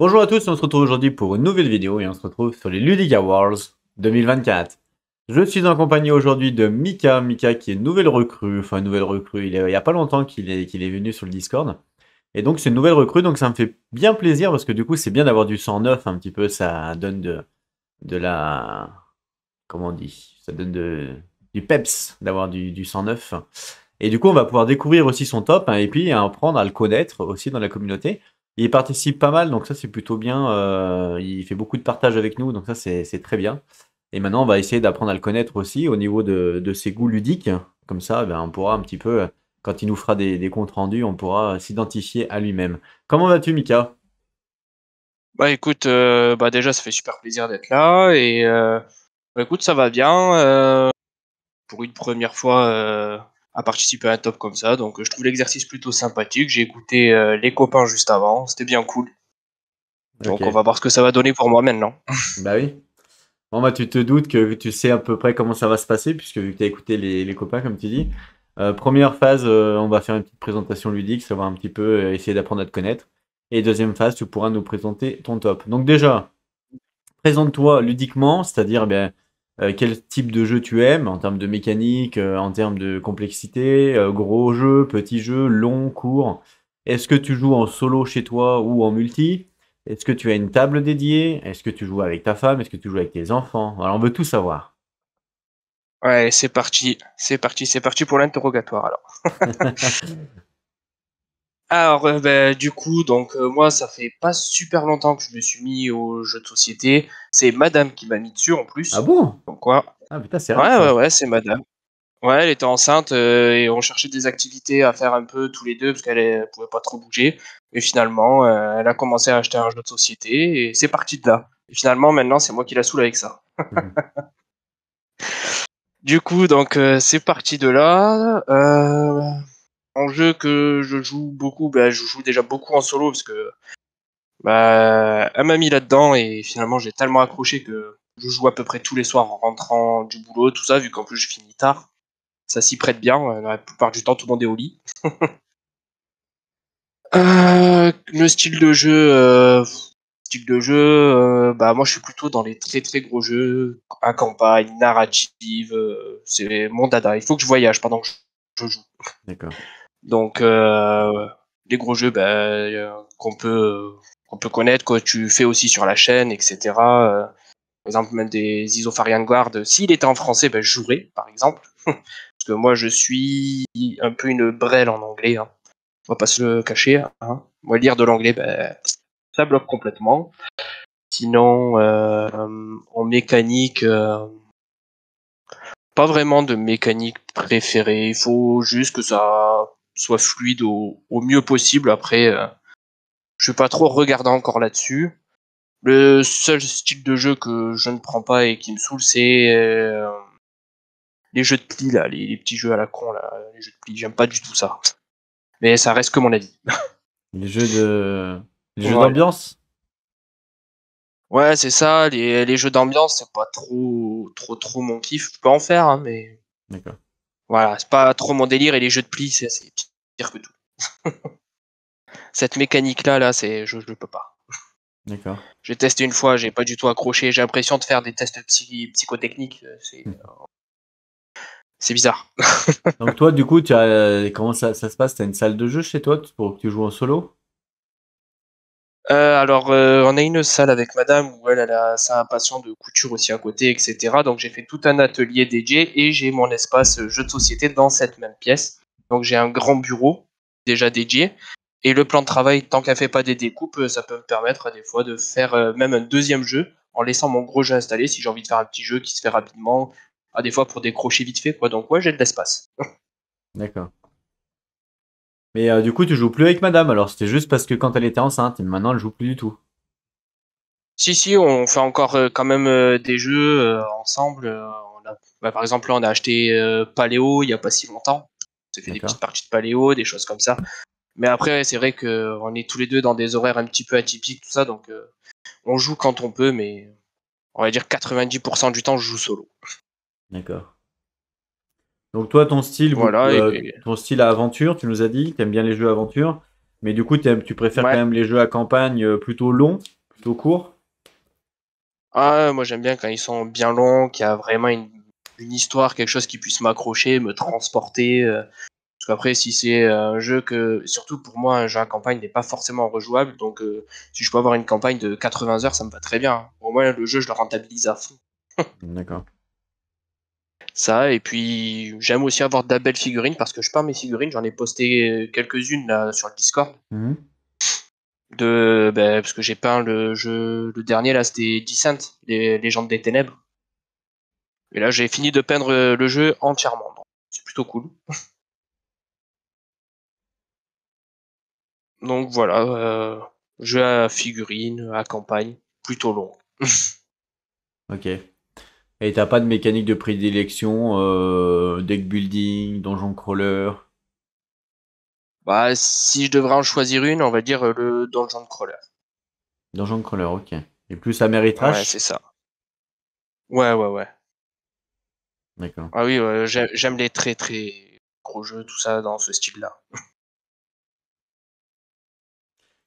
Bonjour à tous, on se retrouve aujourd'hui pour une nouvelle vidéo et on se retrouve sur les Ludic Awards 2024. Je suis en compagnie aujourd'hui de Mika, qui est une nouvelle recrue, il y a pas longtemps qu'il est venu sur le Discord. Et donc c'est une nouvelle recrue, donc ça me fait bien plaisir parce que du coup c'est bien d'avoir du sang neuf un petit peu, ça donne de la... comment on dit? Ça donne du peps d'avoir du sang neuf. Et du coup on va pouvoir découvrir aussi son top et puis apprendre à le connaître aussi dans la communauté. Il participe pas mal, donc ça c'est plutôt bien. Il fait beaucoup de partage avec nous, donc ça c'est très bien. Et maintenant, on va essayer d'apprendre à le connaître aussi au niveau de ses goûts ludiques. Comme ça, on pourra un petit peu, quand il nous fera des comptes rendus, on pourra s'identifier à lui-même. Comment vas-tu, Mika? Bah écoute, déjà ça fait super plaisir d'être là et écoute ça va bien pour une première fois à participer à un top comme ça, donc je trouve l'exercice plutôt sympathique. J'ai écouté les copains juste avant, c'était bien cool. Ok, Donc on va voir ce que ça va donner pour moi maintenant. bah oui. Bon, bah tu te doutes que tu sais à peu près comment ça va se passer, puisque vu que tu as écouté les copains, comme tu dis. Première phase, on va faire une petite présentation ludique, savoir un petit peu, essayer d'apprendre à te connaître. Et deuxième phase, tu pourras nous présenter ton top. Donc déjà, présente-toi ludiquement, c'est-à-dire quel type de jeu tu aimes en termes de mécanique, en termes de complexité, gros jeu, petit jeu, long, court. Est-ce que tu joues en solo chez toi ou en multi? Est-ce que tu as une table dédiée? Est-ce que tu joues avec ta femme? Est-ce que tu joues avec tes enfants? Alors on veut tout savoir. Ouais, c'est parti pour l'interrogatoire alors. Alors du coup donc moi ça fait pas super longtemps que je me suis mis aux jeux de société. C'est madame qui m'a mis dessus en Ah plus. bon? Donc quoi? Ah putain, c'est rare Ouais, ouais, ça. ouais, c'est madame. Ouais, elle était enceinte et on cherchait des activités à faire un peu tous les deux parce qu'elle pouvait pas trop bouger. Et finalement, elle a commencé à acheter un jeu de société et c'est parti de là. Et finalement, maintenant, c'est moi qui la saoule avec ça. Mhm. Du coup, donc, c'est parti de là. En jeu que je joue beaucoup, je joue déjà beaucoup en solo parce que elle m'a mis là-dedans et finalement, j'ai tellement accroché que je joue à peu près tous les soirs en rentrant du boulot, tout ça, vu qu'en plus je finis tard. Ça s'y prête bien. La plupart du temps, tout le monde est au lit. Le style de jeu, moi je suis plutôt dans les très très gros jeux à campagne, narrative, c'est mon dada. Il faut que je voyage pendant que je joue. D'accord. Donc les gros jeux qu'on peut connaître, que tu fais aussi sur la chaîne, etc. Par exemple même des Isofarian Guard, s'il était en français, je jouerais par exemple. Parce que moi je suis un peu une brêle en anglais, hein. On va pas se le cacher, hein. Moi, lire de l'anglais, ça bloque complètement. Sinon, en mécanique, pas vraiment de mécanique préférée. Il faut juste que ça soit fluide au mieux possible. Après, je suis pas trop regardant encore là-dessus. Le seul style de jeu que je ne prends pas et qui me saoule, c'est les jeux de pli, là, les petits jeux à la con, là, les jeux de pli. J'aime pas du tout ça. Mais ça reste que mon avis. Les jeux de... Les jeux Voilà. d'ambiance? Ouais, c'est ça, les jeux d'ambiance, c'est pas trop mon kiff. Je peux en faire, hein, mais D'accord. voilà, c'est pas trop mon délire. Et les jeux de pli, c'est pire que tout. Cette mécanique-là, je peux pas. D'accord. J'ai testé une fois, j'ai pas du tout accroché. J'ai l'impression de faire des tests psychotechniques. C'est bizarre. Donc toi, du coup, comment ça se passe? T'as une salle de jeu chez toi pour que tu joues en solo? Alors, on a une salle avec madame où elle a sa passion de couture aussi à côté, etc. Donc, j'ai fait tout un atelier dédié et j'ai mon espace jeu de société dans cette même pièce. Donc, j'ai un grand bureau déjà dédié. Et le plan de travail, tant qu'elle fait pas des découpes, ça peut me permettre des fois de faire même un deuxième jeu en laissant mon gros jeu installé si j'ai envie de faire un petit jeu qui se fait rapidement. Ah, des fois pour décrocher vite fait, quoi. Donc, ouais, j'ai de l'espace. D'accord. Mais du coup, tu joues plus avec madame, alors c'était juste parce que quand elle était enceinte, et maintenant elle joue plus du tout. Si, si, on fait encore quand même des jeux ensemble. Par exemple, là, on a acheté Paléo il y a pas si longtemps. On s'est fait des D'accord. petites parties de Paléo, des choses comme ça. Mais après, c'est vrai que on est tous les deux dans des horaires un petit peu atypiques, tout ça, donc on joue quand on peut, mais on va dire 90% du temps, je joue solo. D'accord. Donc toi, ton style, Voilà, ton style à aventure, tu nous as dit, t'aimes bien les jeux aventure. Mais du coup, tu préfères quand Ouais. même les jeux à campagne plutôt longs, plutôt courts? Ah, moi j'aime bien quand ils sont bien longs, qu'il y a vraiment une histoire, quelque chose qui puisse m'accrocher, me transporter. Parce qu'après, si c'est un jeu que, surtout pour moi, un jeu à campagne n'est pas forcément rejouable. Donc, si je peux avoir une campagne de 80 heures, ça me va très bien. Au moins, le jeu, je le rentabilise à fond. D'accord. Ça, et puis j'aime aussi avoir de la belle figurine parce que je pars mes figurines, j'en ai posté quelques-unes là sur le Discord. Mhm. Parce que j'ai peint le jeu, le dernier là, c'était Descent, les Légendes des Ténèbres. Et là, j'ai fini de peindre le jeu entièrement. Donc, c'est plutôt cool. Donc voilà, jeu à figurines, à campagne, plutôt long. Ok. Et t'as pas de mécanique de prédilection, deck building, donjon crawler? Bah, si je devrais en choisir une, on va dire le Dungeon Crawler. Donjon crawler, ok. Et plus Ameritrash? Ouais, c'est ça. Ouais, ouais, ouais. D'accord. Ah oui, ouais, j'aime les très très gros jeux, tout ça dans ce style-là.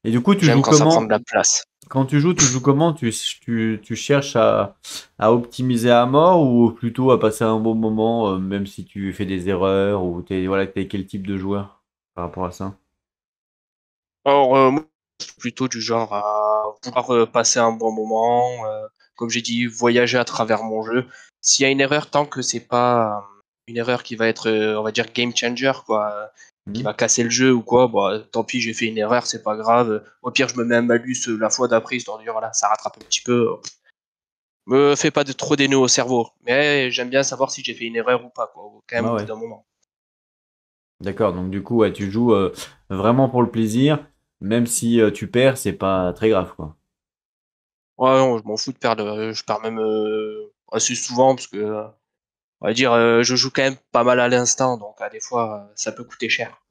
Et du coup, tu J'aime joues quand ça prend de comment? la place. Quand tu joues comment? Tu cherches à optimiser à mort ou plutôt à passer un bon moment, même si tu fais des erreurs ou voilà, t'es quel type de joueur par rapport à ça? Or, moi, je suis plutôt du genre à vouloir passer un bon moment, comme j'ai dit, voyager à travers mon jeu. S'il y a une erreur, tant que c'est pas une erreur qui va être, on va dire, game changer, quoi, qui Hmm. va casser le jeu ou quoi, bah, tant pis, j'ai fait une erreur, c'est pas grave. Au pire, je me mets un malus la fois d'après, histoire de dire, voilà, ça rattrape un petit peu. Me fais pas de trop des nœuds au cerveau. Mais j'aime bien savoir si j'ai fait une erreur ou pas, quoi, quand même Ah au bout ouais. d'un moment. D'accord. Donc du coup, ouais, tu joues vraiment pour le plaisir, même si tu perds, c'est pas très grave, quoi. Ouais, non, je m'en fous de perdre. Je perds même assez souvent parce que, on va dire, je joue quand même pas mal à l'instant, donc des fois, ça peut coûter cher.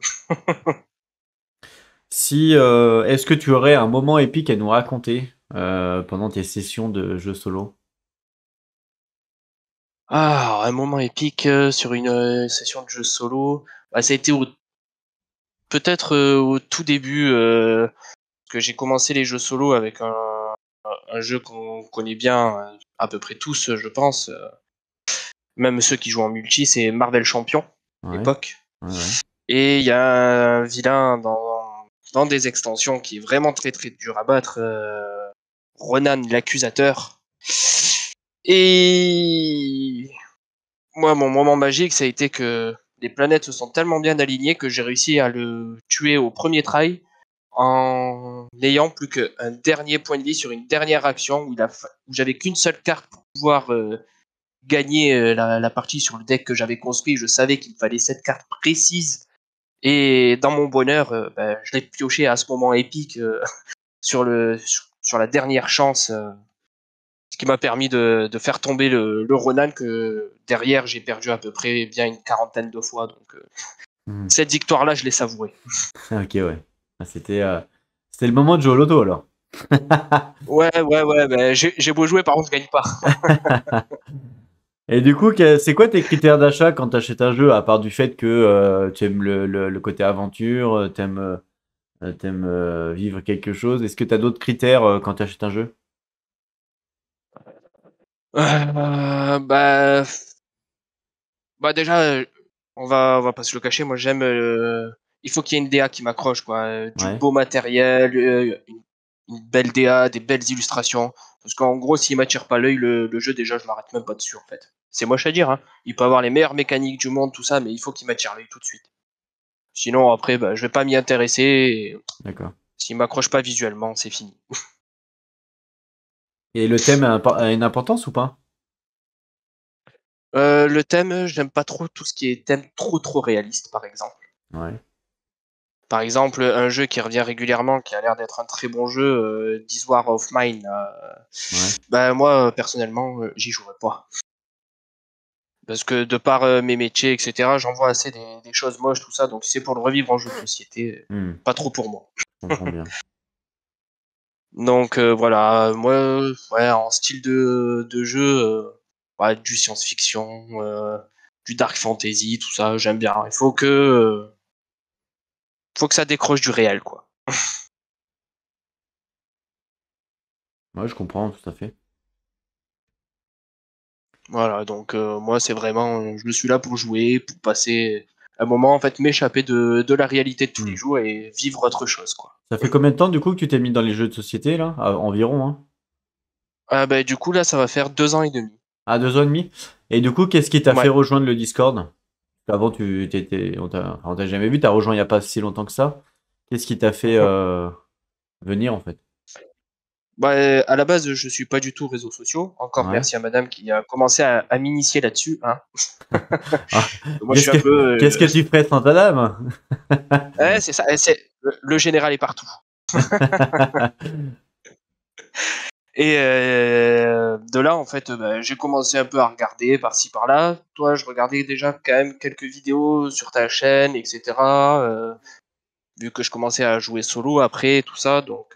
Si, est-ce que tu aurais un moment épique à nous raconter pendant tes sessions de jeux solo? Ah, un moment épique sur une session de jeu solo. Bah, ça a été peut-être au tout début que j'ai commencé les jeux solo avec un jeu qu'on connaît bien, à peu près tous, je pense. Même ceux qui jouent en multi, c'est Marvel Champion, à Ouais, l'époque. ouais, ouais. Et il y a un vilain dans des extensions qui est vraiment très très dur à battre, Ronan l'accusateur. Et moi, mon moment magique, ça a été que les planètes se sont tellement bien alignées que j'ai réussi à le tuer au premier try en n'ayant plus qu'un dernier point de vie sur une dernière action où j'avais qu'une seule carte pour pouvoir gagner la partie sur le deck que j'avais construit. Je savais qu'il fallait cette carte précise. Et dans mon bonheur, je l'ai pioché à ce moment épique sur la dernière chance, ce qui m'a permis de faire tomber le Ronan que derrière j'ai perdu à peu près bien une quarantaine de fois. Donc Mhm. cette victoire-là, je l'ai savourée. Ok, ouais. Ah, c'était le moment de jouer au loto alors. Ouais, ouais, ouais, j'ai beau jouer, par contre, je gagne pas. Et du coup, c'est quoi tes critères d'achat quand tu achètes un jeu, à part du fait que tu aimes le côté aventure, t'aimes vivre quelque chose? Est-ce que tu as d'autres critères quand tu achètes un jeu? Euh, bah, déjà, on va pas se le cacher. Moi, j'aime. Il faut qu'il y ait une DA qui m'accroche, quoi. Du Ouais. beau matériel, une belle DA, des belles illustrations. Parce qu'en gros, s'il m'attire pas l'œil, le jeu, déjà, je m'arrête même pas dessus, en fait. C'est moche à dire, hein. Il peut avoir les meilleures mécaniques du monde, tout ça, mais il faut qu'il m'attire l'œil tout de suite. Sinon, après, bah, je vais pas m'y intéresser. Et D'accord. s'il m'accroche pas visuellement, c'est fini. Et le thème a une importance ou pas? Le thème, j'aime pas trop tout ce qui est thème trop trop réaliste, par exemple. Ouais. Par exemple, un jeu qui revient régulièrement, qui a l'air d'être un très bon jeu, This War of Mine. Ouais. Bah moi, personnellement, j'y jouerais pas. Parce que de par mes métiers, etc., j'en vois assez des choses moches, tout ça. Donc si c'est pour le revivre en jeu de société, Hmm, pas trop pour moi. je comprends bien. Donc voilà, moi, ouais, en style de jeu, ouais, du science-fiction, du dark fantasy, tout ça, j'aime bien. Il faut que ça décroche du réel, quoi. Ouais, je comprends tout à fait. Voilà, donc moi, c'est vraiment, je suis là pour jouer, pour passer un moment, en fait, m'échapper de la réalité de tous les Hmm. jours et vivre autre chose, quoi. Ça fait combien de temps du coup que tu t'es mis dans les jeux de société là? Environ, hein? Ah bah, du coup, là, ça va faire 2 ans et demi. Ah, 2 ans et demi? Et du coup, qu'est-ce qui t'a fait Ouais. rejoindre le Discord? Avant, on t'a jamais vu, t'as rejoint il y a pas si longtemps que ça. Qu'est-ce qui t'a fait Mhm. venir en fait? Bah, à la base, je suis pas du tout réseaux sociaux. Encore Ouais. merci à madame qui a commencé à m'initier là-dessus, hein. Ah, Moi, je suis un peu. qu'est-ce que tu ferais sans ta dame? Ouais, c'est ça. Le général est partout. Et de là, en fait, bah, j'ai commencé un peu à regarder par-ci par-là. Toi, je regardais déjà quand même quelques vidéos sur ta chaîne, etc. Vu que je commençais à jouer solo après, tout ça. Donc,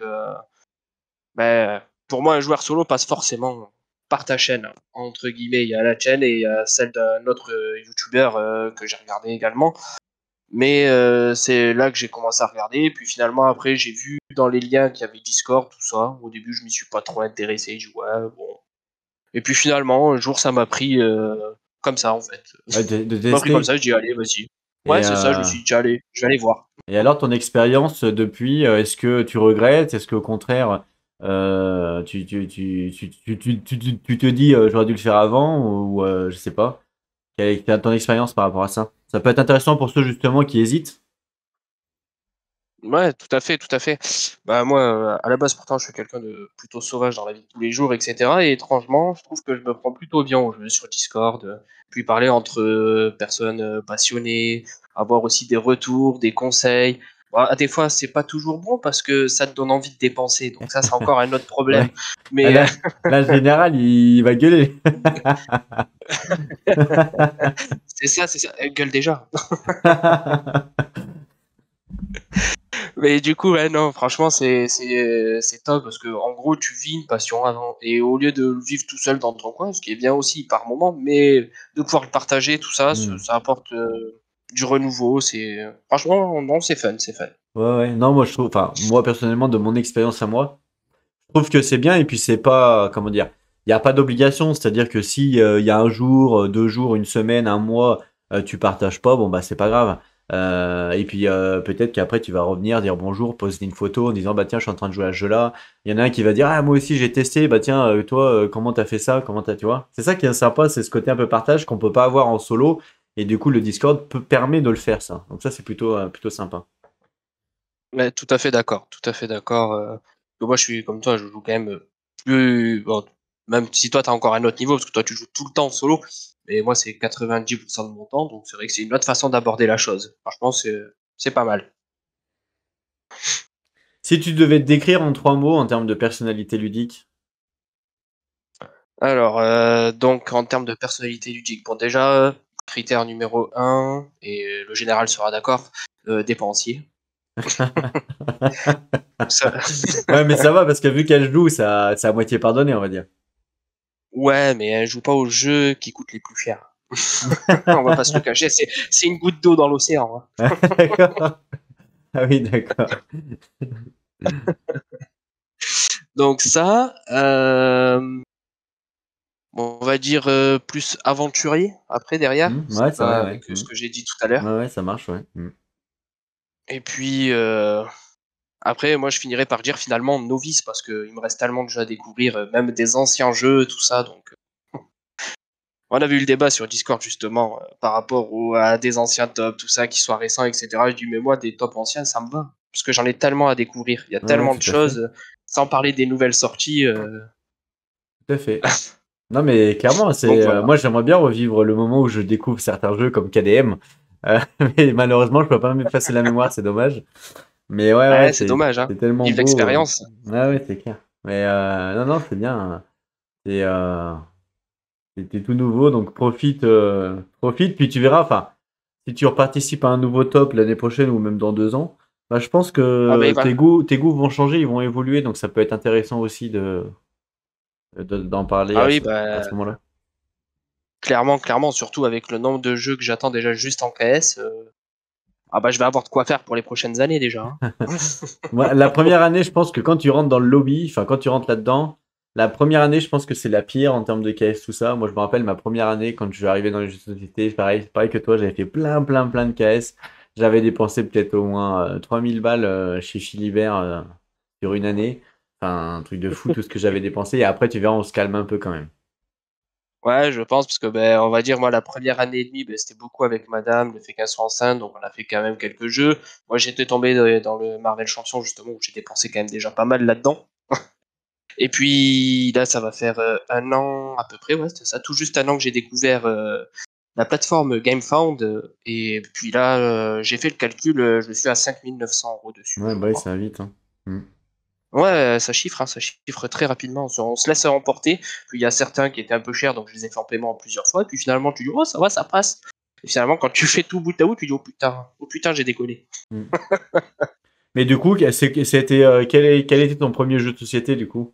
bah, pour moi, un joueur solo passe forcément par ta chaîne. Entre guillemets, il y a la chaîne et il y a celle d'un autre YouTuber que j'ai regardé également. Mais c'est là que j'ai commencé à regarder. Puis finalement, après, j'ai vu dans les liens qu'il y avait Discord, tout ça. Au début, je m'y suis pas trop intéressé. Je dis, ouais, bon. Et puis finalement, un jour, ça m'a pris comme ça, en fait. Ouais, Ça de m'a pris comme tester. ça, je dis, allez, vas-y. Ouais, Et, c'est ça, je me suis dit, allez, je vais aller voir. et alors, ton expérience depuis, est-ce que tu regrettes? Est-ce qu'au contraire, tu te dis, j'aurais dû le faire avant, ou je sais pas. Quelle est ton expérience par rapport à ça? Ça peut être intéressant pour ceux justement qui hésitent. Ouais, tout à fait, tout à fait. Bah moi, à la base, pourtant, je suis quelqu'un de plutôt sauvage dans la vie de tous les jours, etc. Et étrangement, je trouve que je me prends plutôt bien au jeu sur Discord, puis parler entre personnes passionnées, avoir aussi des retours, des conseils. Bah, des fois, c'est pas toujours bon parce que ça te donne envie de dépenser. Donc ça, c'est encore un autre problème. Ouais. Ah, Mais là, le général, il va gueuler. c'est ça. Gueule déjà. Mais du coup, ouais, non, franchement, c'est top parce que en gros, tu vis une passion avant. Et au lieu de le vivre tout seul dans ton coin, ce qui est bien aussi par moment, mais de pouvoir le partager, tout ça, Hmm. ça apporte du renouveau. Franchement, non, c'est fun, c'est fun. Ouais, ouais. Non, moi, je trouve, enfin, moi, personnellement, de mon expérience à moi, je trouve que c'est bien et puis c'est pas, comment dire, il n'y a pas d'obligation. C'est-à-dire que si il y a un jour, 2 jours, une semaine, un mois, tu partages pas, bon, bah, c'est pas grave. Et puis peut-être qu'après tu vas revenir dire bonjour, poster une photo en disant bah tiens je suis en train de jouer à ce jeu-là. Il y en a un qui va dire ah moi aussi j'ai testé, bah tiens toi comment t'as fait ça, comment t'as tu vois. C'est ça qui est sympa, c'est ce côté un peu partage qu'on peut pas avoir en solo et du coup le Discord permet de le faire ça. Donc ça c'est plutôt sympa. Mais tout à fait d'accord, tout à fait d'accord. Que moi, je suis comme toi, je joue quand même plus. Bon, même si toi, tu as encore un autre niveau, parce que toi, tu joues tout le temps en solo, mais moi, c'est 90% de mon temps, donc c'est vrai que c'est une autre façon d'aborder la chose. Franchement, c'est pas mal. Si tu devais te décrire en 3 mots en termes de personnalité ludique. Alors, donc en termes de personnalité ludique, bon déjà, critère numéro un, et le général sera d'accord, dépensier. Ça, Ouais mais ça va parce que vu qu'elle joue ça c'est à moitié pardonné on va dire. ouais, mais elle joue pas aux jeux qui coûtent les plus chers. On va pas se le cacher, c'est une goutte d'eau dans l'océan, hein. D'accord. Ah oui d'accord. Donc ça, bon, on va dire plus aventurier après derrière, ça Ouais c'est vrai va ouais. avec ce que j'ai dit tout à l'heure. Ouais ouais ça marche ouais. Et puis après, moi je finirais par dire finalement novice parce qu'il me reste tellement de jeux à découvrir, même des anciens jeux, tout ça. Donc on avait eu le débat sur Discord justement par rapport à des anciens tops, tout ça, qui soient récents, etc. Je dis mais moi des tops anciens ça me va parce que j'en ai tellement à découvrir. Il y a Ouais, ouais, tellement de tout à fait. choses, sans parler des nouvelles sorties. Tout à fait. Non, mais clairement, Donc voilà. moi, j'aimerais bien revivre le moment où je découvre certains jeux comme KDM. Mais malheureusement, je peux pas m'effacer la mémoire, c'est dommage. Mais ouais, ouais, Ouais, c'est dommage, hein. c'est tellement Vive beau. l'expérience. Ouais, ouais, c'est clair. Mais non, non, c'est bien, hein. C'est t'es tout nouveau, donc profite, puis tu verras. Enfin, si tu reparticipes à un nouveau top l'année prochaine ou même dans 2 ans, bah, je pense Ah ben que voilà. tes goûts vont changer, ils vont évoluer, donc ça peut être intéressant aussi d'en parler Ah à oui, à bah ce moment-là. clairement, clairement, surtout avec le nombre de jeux que j'attends déjà juste en KS. Ah bah je vais avoir de quoi faire pour les prochaines années déjà, hein. Moi, la première année, je pense que quand tu rentres dans le lobby, enfin quand tu rentres là-dedans, la première année, je pense que c'est la pire en termes de KS, tout ça. Moi, je me rappelle ma première année quand je suis arrivé dans les jeux de société, pareil que toi, j'avais fait plein de KS. J'avais dépensé peut-être au moins 3000 balles chez Philibert sur une année. Enfin, un truc de fou tout ce que j'avais dépensé. Et après, tu verras, on se calme un peu quand même. Ouais, je pense, parce que ben, on va dire, moi, la première année et demie, ben, c'était beaucoup avec madame, le fait qu'elle soit enceinte, donc on a fait quand même quelques jeux. Moi, j'étais tombé dans le Marvel Champion, justement, où j'ai dépensé quand même déjà pas mal là-dedans. Et puis là, ça va faire un an à peu près, ouais, c'était ça, tout juste un an que j'ai découvert la plateforme GameFound. Et puis là, j'ai fait le calcul, je suis à 5 900 € dessus, Ouais, je bah oui, crois. ça va vite, hein. Mm. Ouais, ça chiffre très rapidement. On se laisse emporter. Puis il y a certains qui étaient un peu chers, donc je les ai fait en paiement plusieurs fois. Et puis finalement, tu dis, oh, ça va, ça passe. Et finalement, quand tu fais tout bout à bout, tu dis, oh putain, j'ai décollé. Mm. Mais du coup, c'était, quel était ton premier jeu de société du coup?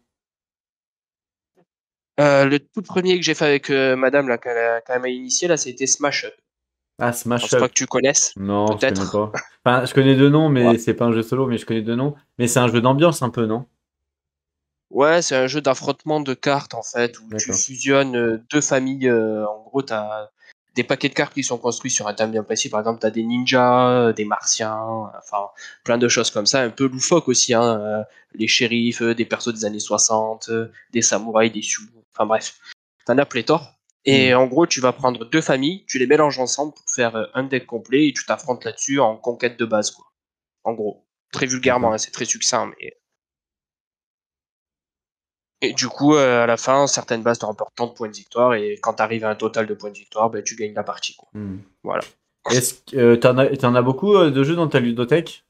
Le tout premier que j'ai fait avec madame, là, quand elle m'a initié, là, c'était Smash Up. Ah, Je Smash pense pas Up. que tu connaisses, Non, je connais peut-être. pas. Enfin, je connais deux noms, Ouais, mais c'est pas un jeu solo, mais je connais deux noms. Mais c'est un jeu d'ambiance un peu, non? ouais, c'est un jeu d'affrontement de cartes, en fait, où tu D'accord. fusionnes deux familles. En gros, tu as des paquets de cartes qui sont construits sur un thème bien précis. Par exemple, tu as des ninjas, des martiens, enfin, plein de choses comme ça. Un peu loufoque aussi, hein. Les shérifs, des persos des années 60, des samouraïs, des sioux. Enfin bref, t'en as pléthore. Et Hmm. en gros, tu vas prendre deux familles, tu les mélanges ensemble pour faire un deck complet et tu t'affrontes là-dessus en conquête de base, quoi. En gros. Très vulgairement, D'accord. hein, c'est très succinct, mais et du coup, à la fin, certaines bases te rapportent tant de points de victoire, et quand tu arrives à un total de points de victoire, ben, tu gagnes la partie, quoi. Hmm. Voilà. Est-ce que t'en as beaucoup de jeux dans ta ludothèque?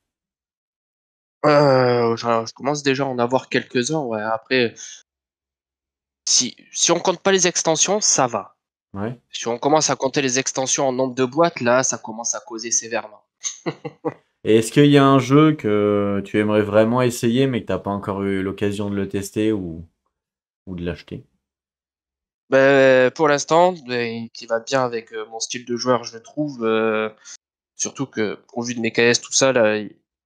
Je commence déjà à en avoir quelques-uns, ouais. Après, si on compte pas les extensions, ça va. Ouais. Si on commence à compter les extensions en nombre de boîtes, là, ça commence à causer sévèrement. Et est-ce qu'il y a un jeu que tu aimerais vraiment essayer, mais que t'as pas encore eu l'occasion de le tester ou de l'acheter? Ben, pour l'instant, ben, qui va bien avec mon style de joueur, je le trouve. Surtout que, au vu de mes KS, tout ça, là,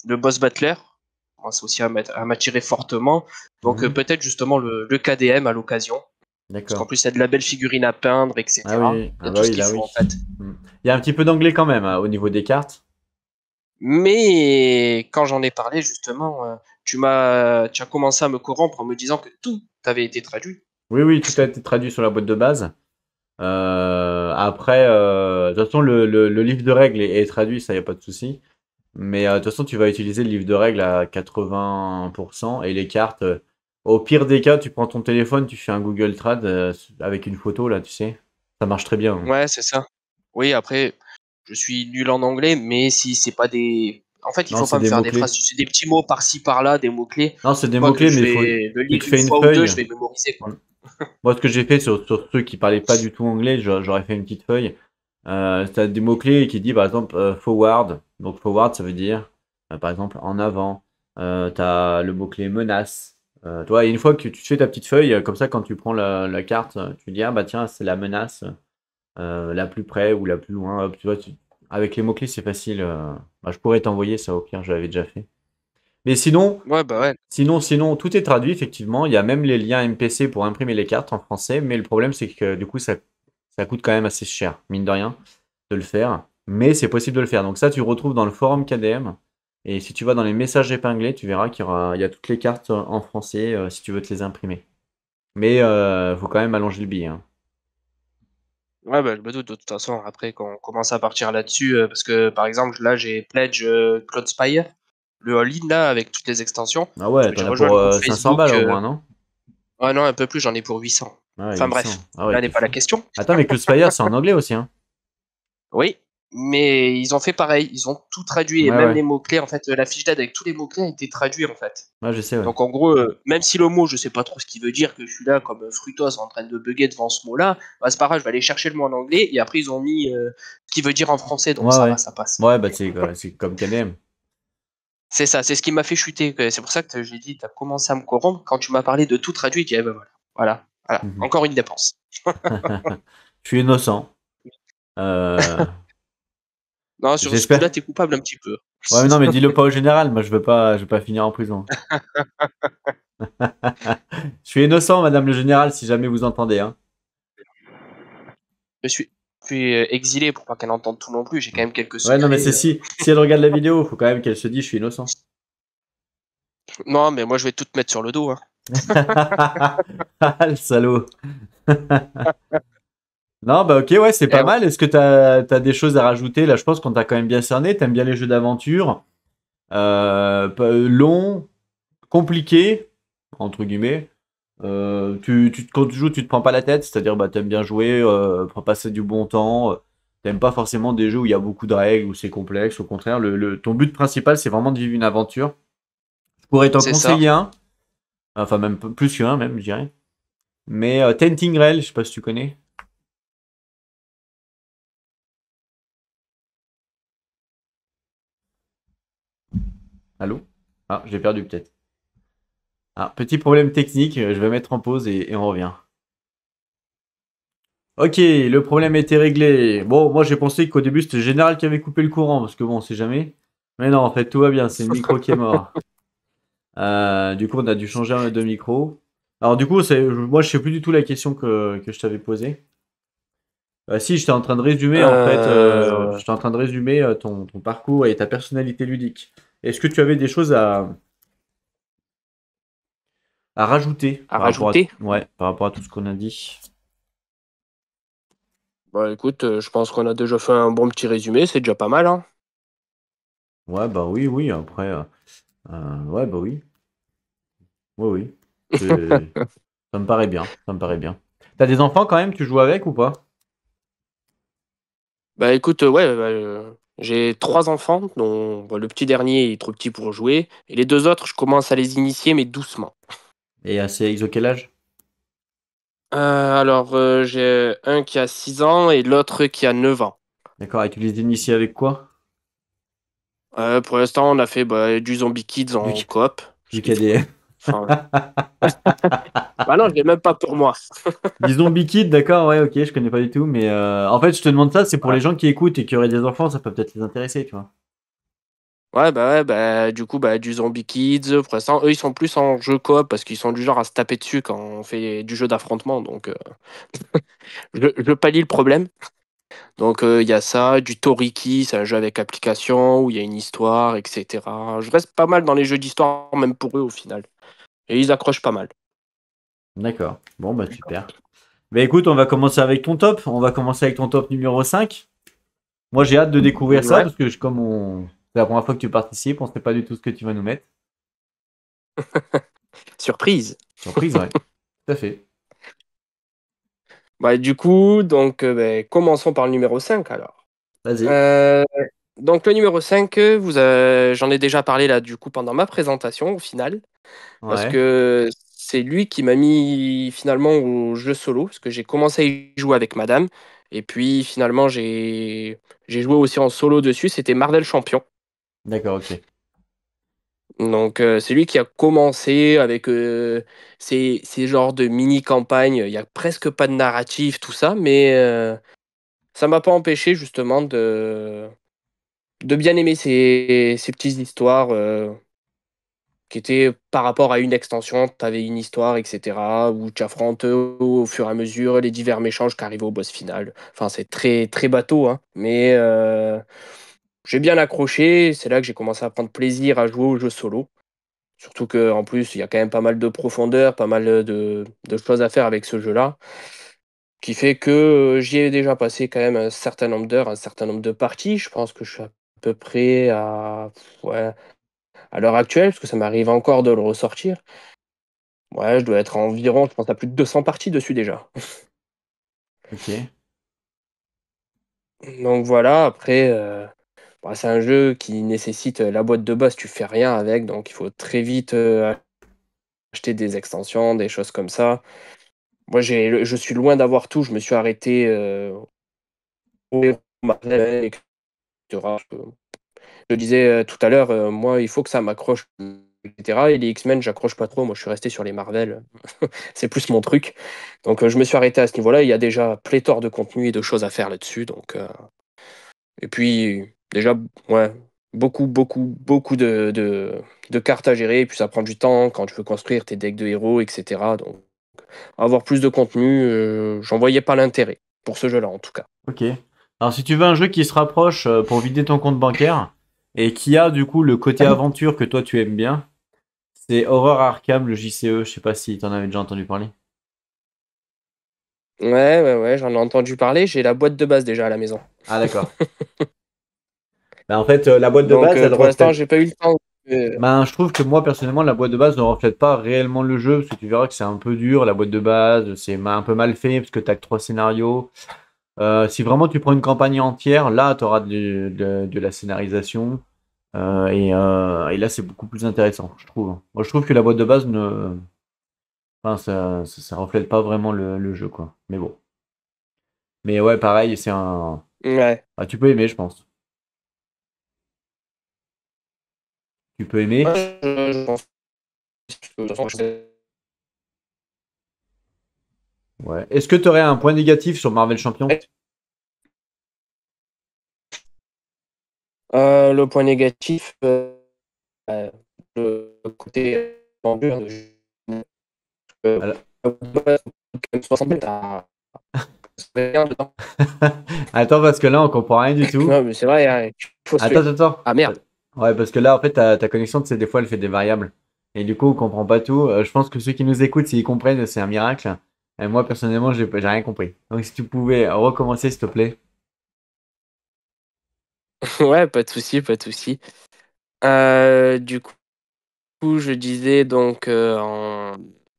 le boss battler, moi, c'est aussi à m'attirer fortement. Donc Mhm. peut-être justement le KDM à l'occasion. Parce qu'en D'accord. plus, il y a de la belle figurine à peindre, Ah etc. oui, Il y ah a bah tout ce oui, qu'il là faut en oui. fait. Hmm. Il y a un petit peu d'anglais quand même au niveau des cartes. Mais quand j'en ai parlé, justement, tu as commencé à me corrompre en me disant que tout avait été traduit. Oui, oui, tout a été traduit sur la boîte de base. Après, de toute façon, le livre de règles est traduit, ça y a pas de souci. Mais de toute façon, tu vas utiliser le livre de règles à 80% et les cartes. Au pire des cas, tu prends ton téléphone, tu fais un Google Trad avec une photo, là, tu sais. Ça marche très bien, hein. Ouais, c'est ça. Oui, après, je suis nul en anglais, mais si c'est pas des. En fait, il Non, faut c'est pas me des faire des phrases, mots-clés. si c'est des petits mots par-ci par-là, des mots-clés. Non, c'est Une des fois que mots-clés, je mais il faut. vais le Tu lire te une fais une fois ou deux, feuille. je vais mémoriser, Mm. quoi. Moi, ce que j'ai fait sur ceux qui parlaient pas du tout anglais, j'aurais fait une petite feuille. T'as des mots-clés qui disent, par exemple, forward. Donc, forward, ça veut dire, par exemple, en avant. T'as le mot-clé menace. Toi, et une fois que tu fais ta petite feuille, comme ça, quand tu prends la carte, tu dis, ah bah tiens, c'est la menace la plus près ou la plus loin. Hop, tu vois, avec les mots-clés, c'est facile. Bah, je pourrais t'envoyer ça au pire, je l'avais déjà fait. Mais sinon, Ouais, bah ouais. sinon, tout est traduit, effectivement. Il y a même les liens MPC pour imprimer les cartes en français. Mais le problème, c'est que du coup, ça coûte quand même assez cher, mine de rien, de le faire. Mais c'est possible de le faire. Donc ça, tu retrouves dans le forum KDM. Et si tu vas dans les messages épinglés, tu verras il y a toutes les cartes en français si tu veux te les imprimer. Mais faut quand même allonger le billet, hein. Ouais, bah, je me doute, de toute façon, après, quand on commence à partir là-dessus, parce que, par exemple, là, j'ai Pledge Cloud Spire, le all-in, là, avec toutes les extensions. Ah ouais, J'ai t'en as rejoint pour le groupe 500 Facebook. balles au moins, non? Ah non, un peu plus, j'en ai pour 800. Ah ouais, Enfin bref, 800. Ah ouais, là n'est t'es pas la fou. question. Attends, mais Cloudspire, c'est en anglais aussi, hein? Oui, mais ils ont fait pareil, ils ont tout traduit, et Ouais, même ouais. les mots-clés, en fait, la fiche d'aide avec tous les mots-clés a été traduit, en fait. Ouais, je sais, ouais. Donc en gros, même si le mot, je sais pas trop ce qu'il veut dire, que je suis là comme Frutos en train de bugger devant ce mot-là, bah c'est pas grave, je vais aller chercher le mot en anglais, et après ils ont mis ce qu'il veut dire en français, donc Ouais, ça va, ouais. ça passe. Ouais, bah c'est quoi, c'est comme KDM. C'est ça, c'est ce qui m'a fait chuter. C'est pour ça que j'ai dit, t'as commencé à me corrompre. Quand tu m'as parlé de tout traduit, j'ai dit, eh ben voilà, voilà, voilà, Mhm. encore une dépense. Je suis innocent. Euh, Non, sur ce J'espère. coup-là, t'es coupable un petit peu. Ouais, mais non, mais dis-le pas au général. Moi, je veux pas finir en prison. Je suis innocent, madame le général, si jamais vous entendez, hein. Je suis exilé pour pas qu'elle entende tout non plus. J'ai quand même quelques Ouais, non, mais secrets. c'est si elle regarde la vidéo, faut quand même qu'elle se dise je suis innocent. Non, mais moi, je vais tout te mettre sur le dos. Hein. Ah, le salaud. Non, bah ok, ouais, c'est Eh, pas mal. Est-ce que t'as des choses à rajouter? Là, je pense qu'on t'a quand même bien cerné. T'aimes bien les jeux d'aventure. Long, compliqué, entre guillemets. Quand tu joues, tu te prends pas la tête. C'est-à-dire, bah, t'aimes bien jouer, pour passer du bon temps. T'aimes pas forcément des jeux où il y a beaucoup de règles, où c'est complexe. Au contraire, ton but principal, c'est vraiment de vivre une aventure. Je pourrais t'en c'est ça. conseiller un. Enfin, même plus qu'un, même, je dirais. Mais Tenting Rail, je sais pas si tu connais. Allô? Ah, j'ai perdu peut-être. Ah, petit problème technique, je vais mettre en pause et on revient. Ok, le problème était réglé. Bon, moi j'ai pensé qu'au début c'était le général qui avait coupé le courant, parce que bon, on sait jamais. Mais non, en fait, tout va bien, c'est le micro qui est mort. Du coup, on a dû changer de micro. Alors, du coup, moi je sais plus du tout la question que je t'avais posée. Si, j'étais en train de résumer, en fait, Euh, j'étais en train de résumer ton parcours et ta personnalité ludique. Est-ce que tu avais des choses à rajouter à rajouter? ouais, par rapport à tout ce qu'on a dit? Bah écoute, je pense qu'on a déjà fait un bon petit résumé, c'est déjà pas mal, hein. Ouais, bah oui, oui, après, ouais, bah oui, oui, oui. C'est- Ça me paraît bien, ça me paraît bien. T'as des enfants quand même, tu joues avec ou pas? Bah écoute, ouais, bah, j'ai 3 enfants, dont bah, le petit dernier est trop petit pour jouer, et les 2 autres, je commence à les initier, mais doucement. Et ils ont quel âge? Alors, j'ai un qui a 6 ans et l'autre qui a 9 ans. D'accord, et tu les inities avec quoi? Pour l'instant, on a fait bah, du Zombie Kids Vu en qu'- coop. Vu qu'il y a des... Enfin, bah non, je l'ai même pas pour moi. Disons Bikid, d'accord, ouais, ok, je connais pas du tout, mais en fait, je te demande ça, c'est pour Ouais. les gens qui écoutent et qui auraient des enfants, ça peut peut-être les intéresser, tu vois. Ouais, bah, du coup, bah, du Zombie Kids. Pour l'instant, eux, ils sont plus en jeu coop parce qu'ils sont du genre à se taper dessus quand on fait du jeu d'affrontement. Donc, je pallie le problème. Donc, il y a ça, du Toriki, c'est un jeu avec application où il y a une histoire, etc. Je reste pas mal dans les jeux d'histoire, même pour eux, au final. Et ils accrochent pas mal. D'accord, bon, bah super. Bah écoute, on va commencer avec ton top. On va commencer avec ton top numéro 5. Moi, j'ai hâte de découvrir ça, Ouais, parce que c'est la première fois que tu participes, on sait pas du tout ce que tu vas nous mettre. surprise. Surprise, ouais, tout à fait. Bah, du coup, donc, bah, commençons par le numéro 5 alors. Vas-y. Euh, donc, le numéro 5 j'en ai déjà parlé là, du coup, pendant ma présentation au final. Parce Ouais, que c'est lui qui m'a mis finalement au jeu solo, parce que j'ai commencé à y jouer avec madame, et puis finalement j'ai joué aussi en solo dessus, c'était Marvel Champion. d'accord, ok. Donc c'est lui qui a commencé avec ces genres de mini-campagnes, il n'y a presque pas de narratif, tout ça, mais ça m'a pas empêché justement de bien aimer ces petites histoires. Qui était par rapport à une extension, tu avais une histoire, etc., où tu affrontes au fur et à mesure les divers méchants qui arrivent au boss final. Enfin, c'est très, très bateau, hein, mais j'ai bien accroché. C'est là que j'ai commencé à prendre plaisir à jouer au jeu solo. Surtout qu'en plus, il y a quand même pas mal de profondeur, pas mal de choses à faire avec ce jeu-là, qui fait que j'y ai déjà passé quand même un certain nombre d'heures, un certain nombre de parties. Je pense que je suis à peu près ouais, à l'heure actuelle, parce que ça m'arrive encore de le ressortir. Ouais, je dois être environ, je pense, à plus de 200 parties dessus déjà. Ok, Donc voilà, après, bah, c'est un jeu qui nécessite la boîte de base, tu fais rien avec, donc il faut très vite acheter des extensions, des choses comme ça. Moi, je suis loin d'avoir tout, je me suis arrêté au héros Marvel, etc. Je le disais tout à l'heure, moi, il faut que ça m'accroche, etc. Et les X-Men, j'accroche pas trop, moi, je suis resté sur les Marvel. C'est plus mon truc. Donc je me suis arrêté à ce niveau-là. Il y a déjà pléthore de contenu et de choses à faire là-dessus. Donc, et puis, déjà, ouais, beaucoup de cartes à gérer, et puis ça prend du temps quand tu veux construire tes decks de héros, etc. Donc, avoir plus de contenu, j'en voyais pas l'intérêt, pour ce jeu-là en tout cas. Ok. Alors, si tu veux un jeu qui se rapproche pour vider ton compte bancaire et qui a du coup le côté aventure que toi tu aimes bien, c'est Horror Arkham, le JCE. Je sais pas si t'en avais déjà entendu parler. Ouais, j'en ai entendu parler, j'ai la boîte de base déjà à la maison. Ah, d'accord. Bah, en fait, la boîte de Donc base, elle pour l'instant, reflète. j'ai pas eu le temps. Ben, je trouve que moi, personnellement, la boîte de base ne reflète pas réellement le jeu, parce que tu verras que c'est un peu dur, la boîte de base, c'est un peu mal fait, parce que tu as que 3 scénarios. Si vraiment tu prends une campagne entière, là, tu auras de la scénarisation, et là, c'est beaucoup plus intéressant, je trouve. Moi, je trouve que la boîte de base ne... Enfin, ça reflète pas vraiment le jeu, quoi. Mais bon. Mais ouais, pareil, c'est un... Ouais. Ah, tu peux aimer, je pense. Tu peux aimer. Ouais, je pense que, de toute façon, Ouais. Est-ce que tu aurais un point négatif sur Marvel Champion? le point négatif, le côté tendu, hein, Alors- 60 mètres, rien dedans. Attends, parce que là, on comprend rien du tout. Non, mais c'est vrai, hein, il faut se... Attends. Ah merde. Ouais, parce que là, en fait, ta connexion, tu sais, des fois, elle fait des variables. Et du coup, on comprend pas tout. Je pense que ceux qui nous écoutent, s'ils comprennent, c'est un miracle. Et moi, personnellement, j'ai rien compris. Donc, si tu pouvais recommencer, s'il te plaît. Ouais, pas de souci, pas de souci. Du coup, je disais donc en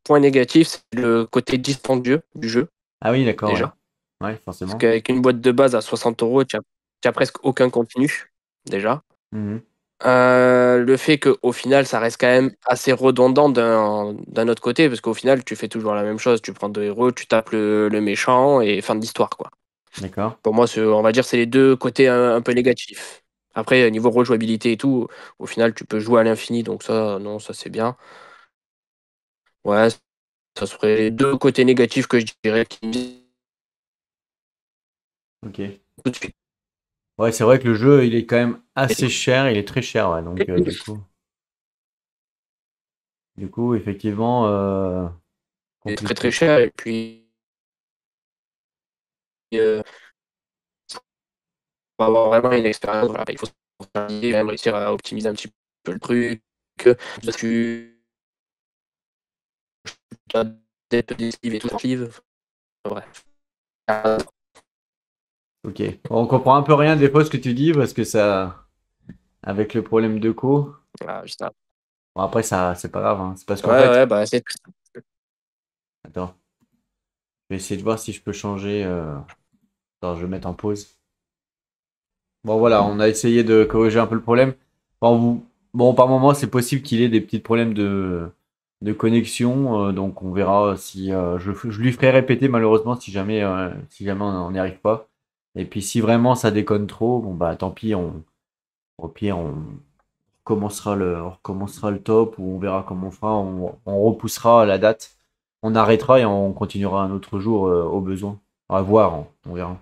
point négatif, c'est le côté dispendieux du jeu, Ah oui, d'accord, ouais. déjà. Ouais, Parce forcément. qu'avec une boîte de base à 60 euros, tu as presque aucun contenu, déjà. Mhm. Le fait qu'au final, ça reste quand même assez redondant d'un autre côté, parce qu'au final, tu fais toujours la même chose. Tu prends deux héros, tu tapes le méchant et fin de l'histoire, quoi. D'accord. Pour moi, on va dire c'est les deux côtés un peu négatifs. Après, niveau rejouabilité et tout, au final, tu peux jouer à l'infini, donc ça, non, ça c'est bien. Ouais, ça serait les deux côtés négatifs que je dirais qui me viennent Ok. tout de suite. Ouais, c'est vrai que le jeu, il est quand même Et assez cher. Il est très cher, ouais. Donc, du coup, effectivement, c'est très très compliqué. cher, et puis euh, pour avoir vraiment une expérience, voilà, il faut s'organiser, même réussir à optimiser un petit peu le truc. Parce que tu as des petites et tout, bref. Ok. Bon, on comprend un peu rien des fois ce que tu dis parce que ça, avec le problème de co. Voilà, juste un- Bon, après, ça, c'est pas grave, hein. C'est parce qu'en fait, ouais, bah c'est attends, je vais essayer de voir si je peux changer. Attends, je vais mettre en pause. Bon, voilà, on a essayé de corriger un peu le problème. Bon, par moment, c'est possible qu'il ait des petits problèmes de connexion. Donc, on verra si je lui ferai répéter malheureusement si jamais on n'y arrive pas. Et puis, si vraiment ça déconne trop, bon, bah tant pis, au pire, on recommencera le top ou on verra comment on fera. On repoussera la date. On arrêtera et on continuera un autre jour au besoin. À voir, hein, on verra.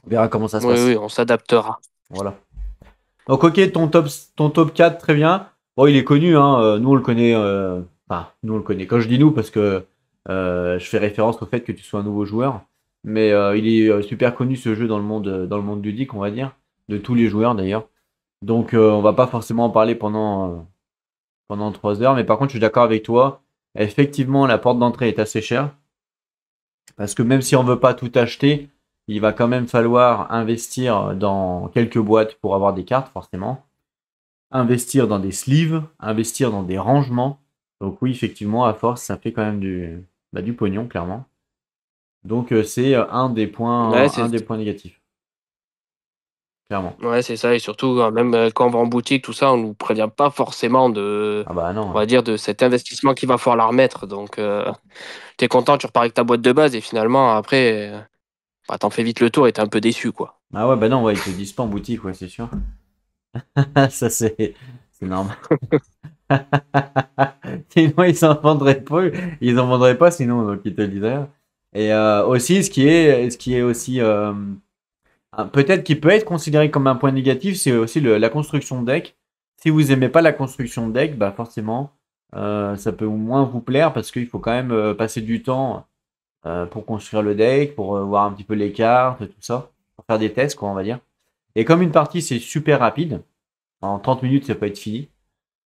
On verra comment ça se oui, oui, passe. on s'adaptera. Voilà. Donc, ok, ton top 4, très bien. Bon, il est connu, hein. Nous, on le connaît. Enfin, nous, on le connaît. Quand je dis nous, parce que je fais référence au fait que tu sois un nouveau joueur. Mais il est super connu ce jeu dans le monde ludique, on va dire. De tous les joueurs d'ailleurs. Donc, on va pas forcément en parler pendant 3 heures. Mais par contre, je suis d'accord avec toi. Effectivement, la porte d'entrée est assez chère. Parce que même si on veut pas tout acheter, il va quand même falloir investir dans quelques boîtes pour avoir des cartes, forcément. Investir dans des sleeves, investir dans des rangements. Donc oui, effectivement, à force, ça fait quand même du pognon, clairement. Donc c'est Ouais, un des points négatifs, clairement. c'est ça. Et surtout, même quand on va en boutique, tout ça, on nous prévient pas forcément Ah bah on va non. dire, de cet investissement qu'il va falloir remettre. Donc, t'es content, tu repars avec ta boîte de base et finalement, après, bah, t'en fais vite le tour et t'es un peu déçu, quoi. Ah ouais, bah non, ouais, ils te disent pas en boutique, ouais, c'est sûr. Ça, c'est normal. Sinon, ils en vendraient pas, sinon, donc ils te le diraient. Et aussi, ce qui est aussi Peut-être qu'il peut être considéré comme un point négatif, c'est aussi la construction de deck. Si vous aimez pas la construction de deck, bah forcément, ça peut moins vous plaire parce qu'il faut quand même passer du temps pour construire le deck, pour voir un petit peu les cartes, tout ça, pour faire des tests, quoi, on va dire. Et comme une partie c'est super rapide, en 30 minutes ça peut être fini,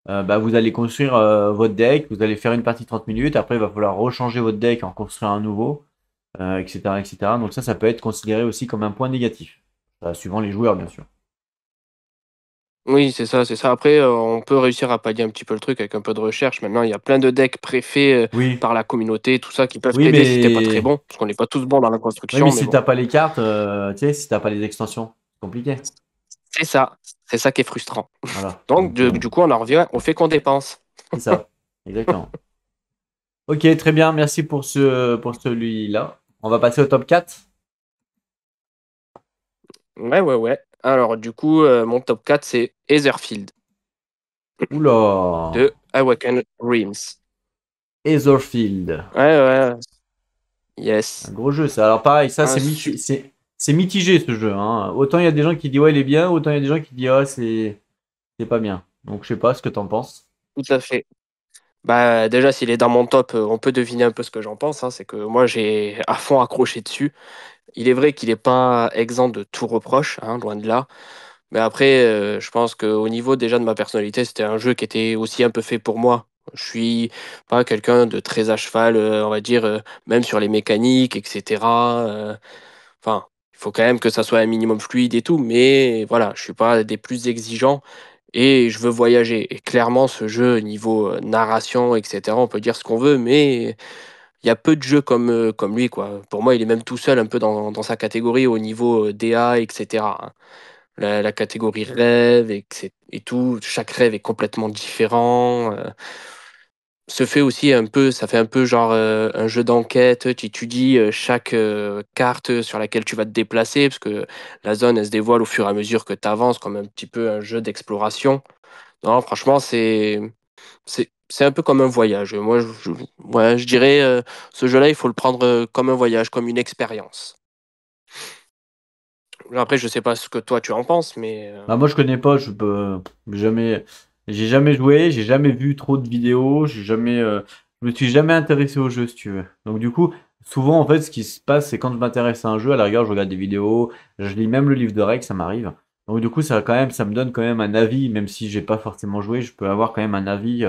bah, vous allez construire votre deck, vous allez faire une partie de 30 minutes, après il va falloir rechanger votre deck, en construire un nouveau, etc., etc. Donc ça peut être considéré aussi comme un point négatif, suivant les joueurs bien sûr. Oui, c'est ça, c'est ça. Après, on peut réussir à pallier un petit peu le truc avec un peu de recherche. Maintenant, il y a plein de decks préfaits Oui, par la communauté, tout ça, qui peuvent oui, t'aider si t'es pas très mais bon. Parce qu'on n'est pas tous bons dans la oui, mais construction, mais si bon. t'as pas les cartes, tu sais, si t'as pas les extensions, c'est compliqué. C'est ça. C'est ça qui est frustrant. Voilà, Donc, donc du coup, on en revient, on fait qu'on dépense. c'est ça, exactement. Ok, très bien, merci pour celui-là. On va passer au top 4. Ouais, ouais, ouais. Alors, du coup, mon top 4, c'est Etherfield Oula, de Awaken Realms. Etherfield. Ouais, ouais, Un yes. gros jeu, ça. Alors pareil, ça Un su- c'est mitigé ce jeu, hein. Autant il y a des gens qui disent ouais il est bien, autant il y a des gens qui disent ah c'est pas bien. Donc je sais pas ce que t'en penses. Tout à fait. Bah, déjà, s'il est dans mon top, on peut deviner un peu ce que j'en pense, hein. C'est que moi, j'ai à fond accroché dessus. Il est vrai qu'il n'est pas exempt de tout reproche, hein, loin de là. Mais après, je pense qu'au niveau déjà de ma personnalité, c'était un jeu qui était aussi un peu fait pour moi. Je suis pas quelqu'un de très à cheval, on va dire, même sur les mécaniques, etc. Enfin, il faut quand même que ça soit un minimum fluide et tout, mais voilà, je suis pas des plus exigeants et je veux voyager. Et clairement, ce jeu, niveau narration, etc., on peut dire ce qu'on veut, mais il y a peu de jeux comme lui, quoi. Pour moi, il est même tout seul un peu dans sa catégorie au niveau DA, etc., hein. La catégorie rêve et tout, chaque rêve est complètement différent. Ça fait un peu genre un jeu d'enquête. Tu étudies chaque carte sur laquelle tu vas te déplacer, parce que la zone, elle se dévoile au fur et à mesure que tu avances, comme un petit peu un jeu d'exploration. Non, franchement, c'est un peu comme un voyage. Moi, ouais, je dirais, ce jeu-là, il faut le prendre comme un voyage, comme une expérience. Après, je sais pas ce que toi tu en penses, mais Bah moi je connais pas, jamais j'ai jamais joué, j'ai jamais vu trop de vidéos, je me suis jamais intéressé au jeu si tu veux. Donc du coup, souvent en fait ce qui se passe c'est quand je m'intéresse à un jeu, à la rigueur je regarde des vidéos, je lis même le livre de règles, ça m'arrive. Donc du coup ça me donne quand même un avis, même si j'ai pas forcément joué, je peux avoir quand même un avis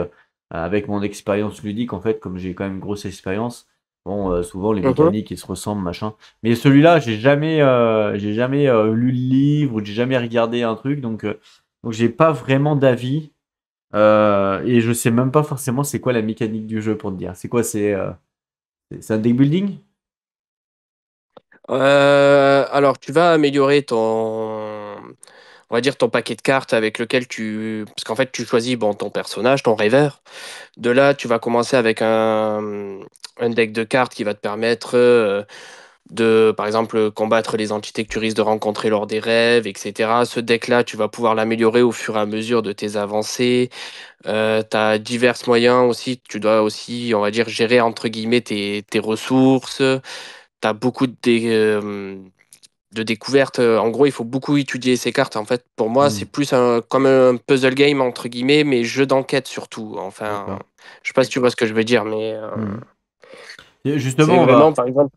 avec mon expérience ludique en fait, comme j'ai quand même une grosse expérience. Bon, souvent les mhm. mécaniques ils se ressemblent, machin. Mais celui-là, j'ai jamais lu le livre ou j'ai jamais regardé un truc, donc j'ai pas vraiment d'avis et je sais même pas forcément c'est quoi la mécanique du jeu pour te dire. C'est quoi, c'est un deck building? Alors, tu vas améliorer on va dire ton paquet de cartes avec lequel parce qu'en fait, tu choisis bon, ton personnage, ton rêveur. De là, tu vas commencer avec un deck de cartes qui va te permettre de, par exemple, combattre les entités que tu risques de rencontrer lors des rêves, etc. Ce deck-là, tu vas pouvoir l'améliorer au fur et à mesure de tes avancées. Tu as divers moyens aussi. Tu dois aussi, on va dire, gérer entre guillemets tes ressources. Tu as beaucoup de découvertes. En gros, il faut beaucoup étudier ces cartes. En fait, pour moi, c'est Hmm, plus comme un puzzle game, entre guillemets, mais jeu d'enquête surtout. Enfin, d'accord. je sais pas si tu vois ce que je veux dire, mais Hmm. Et c'est justement, vraiment, par exemple.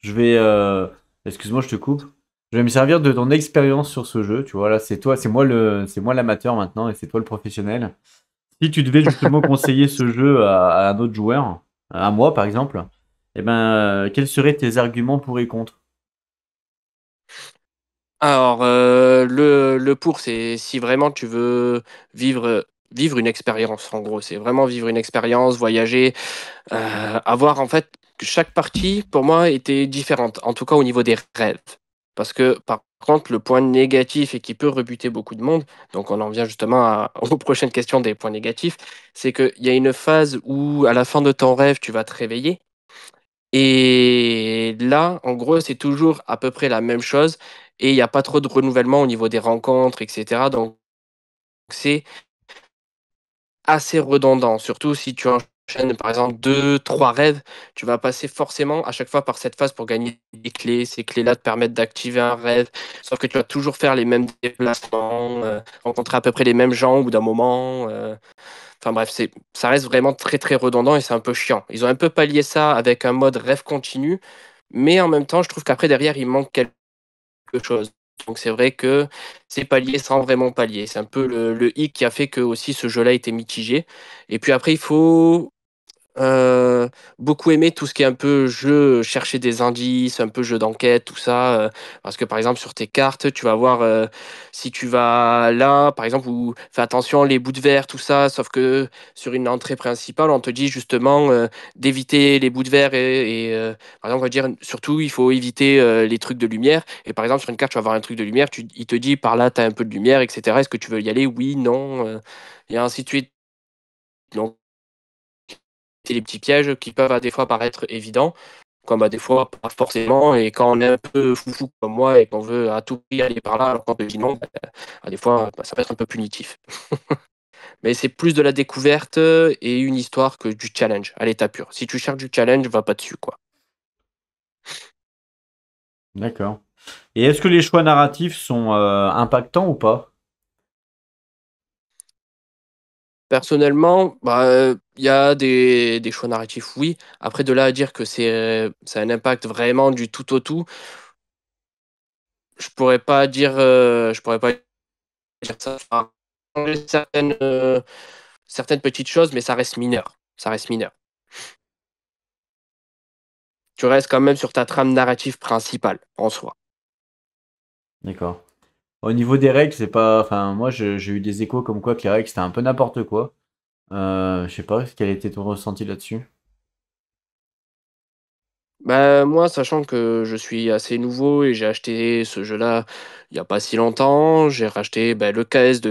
je vais, excuse-moi, je te coupe. Je vais me servir de ton expérience sur ce jeu. Tu vois, là, c'est toi, c'est moi l'amateur maintenant et c'est toi le professionnel. Si tu devais justement conseiller ce jeu à un autre joueur, à moi par exemple, eh ben, quels seraient tes arguments pour et contre? Alors, le pour, c'est si vraiment tu veux vivre une expérience, en gros. C'est vraiment vivre une expérience, voyager, avoir en fait chaque partie pour moi était différente, en tout cas au niveau des rêves. Parce que par contre, le point négatif et qui peut rebuter beaucoup de monde, donc on en vient justement aux prochaines questions des points négatifs, c'est qu'il y a une phase où à la fin de ton rêve, tu vas te réveiller. Et là, en gros, c'est toujours à peu près la même chose et il n'y a pas trop de renouvellement au niveau des rencontres, etc. Donc c'est assez redondant, surtout si tu enchaînes par exemple 2, 3 rêves, tu vas passer forcément à chaque fois par cette phase pour gagner des clés. Ces clés-là te permettent d'activer un rêve, sauf que tu vas toujours faire les mêmes déplacements, rencontrer à peu près les mêmes gens au bout d'un moment. Enfin bref, ça reste vraiment très très redondant et c'est un peu chiant. Ils ont un peu pallié ça avec un mode rêve continu, mais en même temps, je trouve qu'après derrière, il manque quelque chose. Donc c'est vrai que c'est pallié sans vraiment pallier. C'est un peu le hic qui a fait que aussi ce jeu-là était mitigé. Et puis après, il faut euh, beaucoup aimé tout ce qui est un peu jeu, chercher des indices, un peu jeu d'enquête, tout ça. Parce que par exemple, sur tes cartes, tu vas voir si tu vas là, par exemple, ou fais attention, les bouts de verre, tout ça. Sauf que sur une entrée principale, on te dit justement d'éviter les bouts de verre par exemple, on va dire surtout, il faut éviter les trucs de lumière. Et par exemple, sur une carte, tu vas avoir un truc de lumière, il te dit par là, tu as un peu de lumière, etc. Est-ce que tu veux y aller? Oui, non. Et ainsi de suite. Donc, c'est les petits pièges qui peuvent à des fois paraître évidents, comme à des fois pas forcément. Et quand on est un peu foufou comme moi et qu'on veut à tout prix aller par là, alors qu'on te dit non, à des fois, ça peut être un peu punitif. Mais c'est plus de la découverte et une histoire que du challenge à l'état pur. Si tu cherches du challenge, va pas dessus, quoi. D'accord. Et est-ce que les choix narratifs sont impactants ou pas? Personnellement, il y a des choix narratifs, oui. Après, de là à dire que c'est un impact vraiment du tout au tout, je pourrais pas dire ça. Enfin, changer certaines petites choses, mais ça reste mineur. Ça reste mineur. Tu restes quand même sur ta trame narrative principale en soi. D'accord. Au niveau des règles, c'est pas. Enfin, moi, j'ai eu des échos comme quoi que les règles, c'était un peu n'importe quoi. Je sais pas, quel était ton ressenti là-dessus? Moi, sachant que je suis assez nouveau et j'ai acheté ce jeu-là il n'y a pas si longtemps, j'ai racheté le KS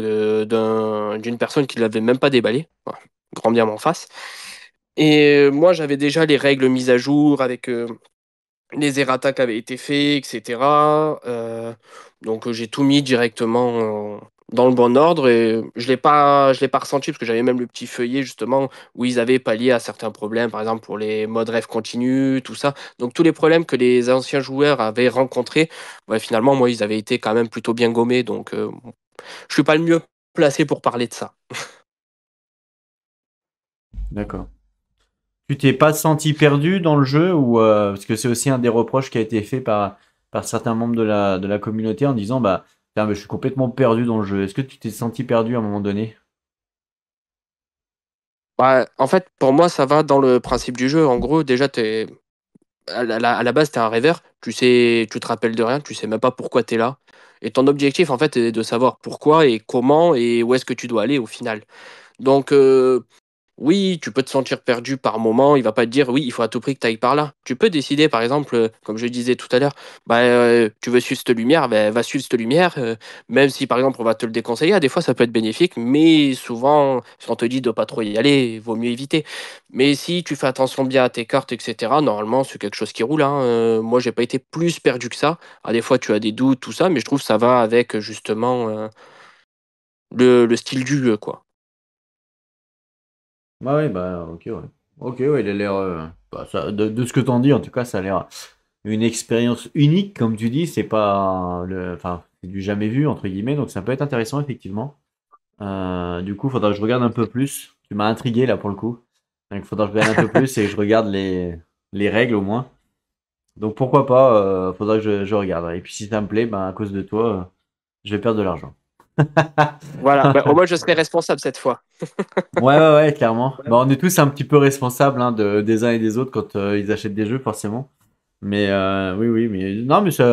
d'une personne qui ne l'avait même pas déballé. Voilà, grand bien m'en face. Et moi, j'avais déjà les règles mises à jour avec les errata qui avaient été faits, etc. Donc j'ai tout mis directement dans le bon ordre et je l'ai pas ressenti parce que j'avais même le petit feuillet justement où ils avaient pallié à certains problèmes, par exemple pour les modes rêve continu, tout ça. Donc tous les problèmes que les anciens joueurs avaient rencontrés, ouais, finalement moi ils avaient été quand même plutôt bien gommés. Donc je suis pas le mieux placé pour parler de ça. D'accord. Tu t'es pas senti perdu dans le jeu ou parce que c'est aussi un des reproches qui a été fait par certains membres de la communauté en disant bah, putain, mais je suis complètement perdu dans le jeu. Est-ce que tu t'es senti perdu à un moment donné? En fait, pour moi, ça va dans le principe du jeu. En gros, déjà, à la base, tu es un rêveur, tu sais, tu te rappelles de rien, tu sais même pas pourquoi tu es là. Et ton objectif, en fait, est de savoir pourquoi et comment et où est-ce que tu dois aller au final. Donc, oui, tu peux te sentir perdu par moment. Il va pas te dire, oui, il faut à tout prix que tu ailles par là. Tu peux décider, par exemple, comme je disais tout à l'heure, tu veux suivre cette lumière, va suivre cette lumière. Même si, par exemple, on va te le déconseiller, des fois, ça peut être bénéfique, mais souvent, si on te dit de pas trop y aller, vaut mieux éviter. Mais si tu fais attention bien à tes cartes, etc., normalement, c'est quelque chose qui roule, hein. Moi, j'ai pas été plus perdu que ça. Des fois, tu as des doutes, tout ça, mais je trouve que ça va avec, justement, le style du jeu, quoi. Ouais, ouais, bah, ok, ouais. Ok, ouais, il a l'air. Bah, de ce que t'en dis, en tout cas, ça a l'air une expérience unique, comme tu dis. C'est pas enfin, c'est du jamais vu, entre guillemets, donc ça peut être intéressant, effectivement. Du coup, faudra que je regarde un peu plus. Tu m'as intrigué, là, pour le coup. Donc, faudra que je regarde un peu plus et que je regarde les règles, au moins. Donc, pourquoi pas, faudra que je regarde. Et puis, si ça me plaît, ben, à cause de toi, je vais perdre de l'argent. Voilà, au moins, je serai responsable cette fois. Ouais, ouais, ouais, clairement. Bah, on est tous un petit peu responsables hein, des uns et des autres quand ils achètent des jeux, forcément. Mais oui, oui, mais non, mais c'est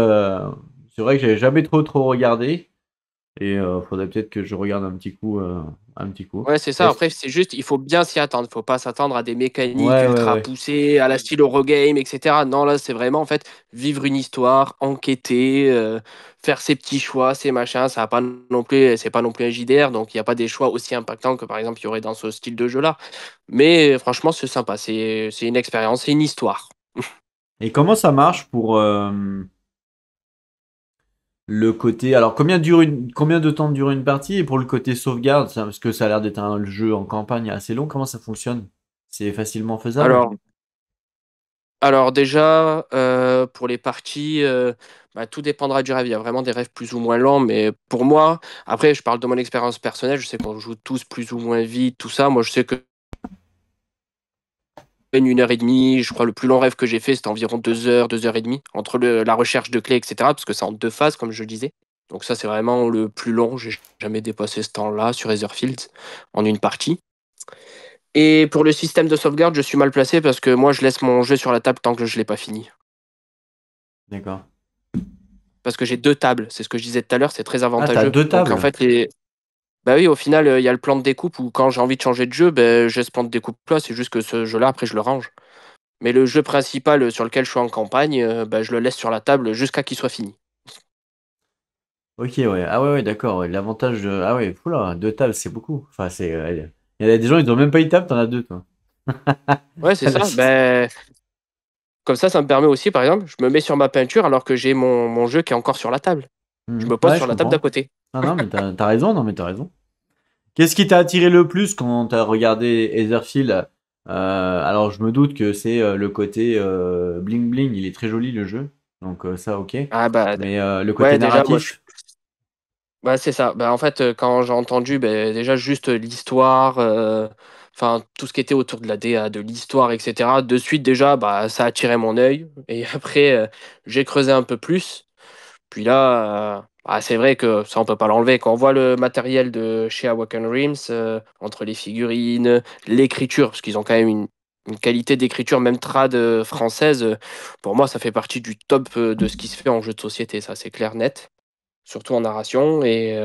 vrai que j'ai jamais trop regardé. Et faudrait peut-être que je regarde un petit coup, un petit coup. Ouais, c'est ça. Est-ce- Après, c'est juste, il faut bien s'y attendre. Il faut pas s'attendre à des mécaniques Ouais, ouais, ultra ouais. poussées, à la style Eurogame, etc. Non, là, c'est vraiment, en fait, vivre une histoire, enquêter, faire ses petits choix, ses machins. Ça va pas non plus, c'est pas non plus un JDR, donc il n'y a pas des choix aussi impactants que, par exemple, il y aurait dans ce style de jeu-là. Mais franchement, c'est sympa. C'est une expérience, c'est une histoire. Et comment ça marche pour le côté. Alors, combien de temps dure une partie? Et pour le côté sauvegarde, parce que ça a l'air d'être un jeu en campagne assez long, comment ça fonctionne? C'est facilement faisable? Alors déjà, pour les parties, bah, tout dépendra du rêve. Il y a vraiment des rêves plus ou moins lents, mais pour moi, après, je parle de mon expérience personnelle. Je sais qu'on joue tous plus ou moins vite, tout ça. Moi, je sais que 1 heure et demie, je crois le plus long rêve que j'ai fait, c'était environ 2 heures, 2 heures et demie, entre la recherche de clés, etc. Parce que c'est en 2 phases, comme je disais. Donc ça, c'est vraiment le plus long. J'ai jamais dépassé ce temps-là sur Etherfield en une partie. Et pour le système de sauvegarde, je suis mal placé parce que moi, je laisse mon jeu sur la table tant que je l'ai pas fini. D'accord. Parce que j'ai 2 tables, c'est ce que je disais tout à l'heure, c'est très Ah, t'as avantageux. 2 Donc en tables? fait, bah oui, au final, il y a le plan de découpe où quand j'ai envie de changer de jeu, ben, j'ai ce plan de découpe là, c'est juste que ce jeu-là, après, je le range. Mais le jeu principal sur lequel je suis en campagne, ben, je le laisse sur la table jusqu'à qu'il soit fini. OK, ouais. Ah ouais, ouais, d'accord, ouais. L'avantage de ah ouais, ouh 2 tables, c'est beaucoup. Enfin, il y a des gens, ils ont même pas une table, t'en as 2 toi. Ouais, c'est ça. Ben, comme ça me permet aussi, par exemple, je me mets sur ma peinture alors que j'ai mon jeu qui est encore sur la table. Je me pose Ouais, sur je la table d'à comprends. côté. Ah non, mais t'as raison, non, mais t'as raison. Qu'est-ce qui t'a attiré le plus quand t'as regardé Etherfield? Alors, je me doute que c'est le côté bling bling, il est très joli le jeu, donc ça, ok. Ah bah, Mais le côté ouais, déjà, moi, narratif, bah, c'est ça. Bah, en fait, quand j'ai entendu déjà juste l'histoire, enfin tout ce qui était autour de la DA, de l'histoire, etc., de suite déjà, bah, ça attirait mon œil. Et après, j'ai creusé un peu plus. Puis là, bah, c'est vrai que ça, on peut pas l'enlever. Quand on voit le matériel de chez Awaken Realms, entre les figurines, l'écriture, parce qu'ils ont quand même une qualité d'écriture, même trad française, pour moi, ça fait partie du top de ce qui se fait en jeu de société. Ça, c'est clair, net, surtout en narration. Et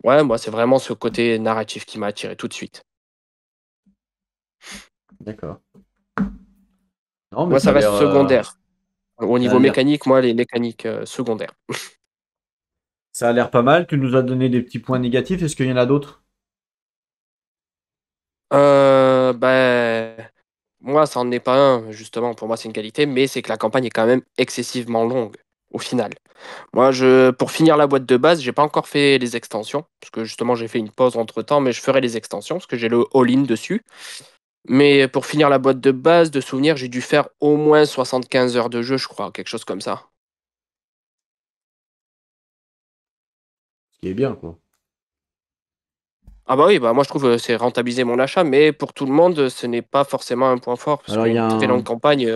ouais, moi, c'est vraiment ce côté narratif qui m'a attiré tout de suite. d'accord. Non, mais Moi, ça reste secondaire. Au ça a niveau l'air, mécanique, moi, les mécaniques secondaires. ça a l'air pas mal. Tu nous as donné des petits points négatifs. Est-ce qu'il y en a d'autres? Ben, moi, ça n'en est pas un, justement. Pour moi, c'est une qualité, mais c'est que la campagne est quand même excessivement longue, au final. Moi, pour finir la boîte de base, j'ai pas encore fait les extensions, parce que justement, j'ai fait une pause entre-temps, mais je ferai les extensions, parce que j'ai le all-in dessus. Mais pour finir la boîte de base, de souvenirs, j'ai dû faire au moins 75 heures de jeu, je crois, quelque chose comme ça. Ce qui est bien, quoi. Ah bah oui, bah moi je trouve c'est rentabiliser mon achat, mais pour tout le monde, ce n'est pas forcément un point fort, parce Alors, il y qu'une a très longue campagne,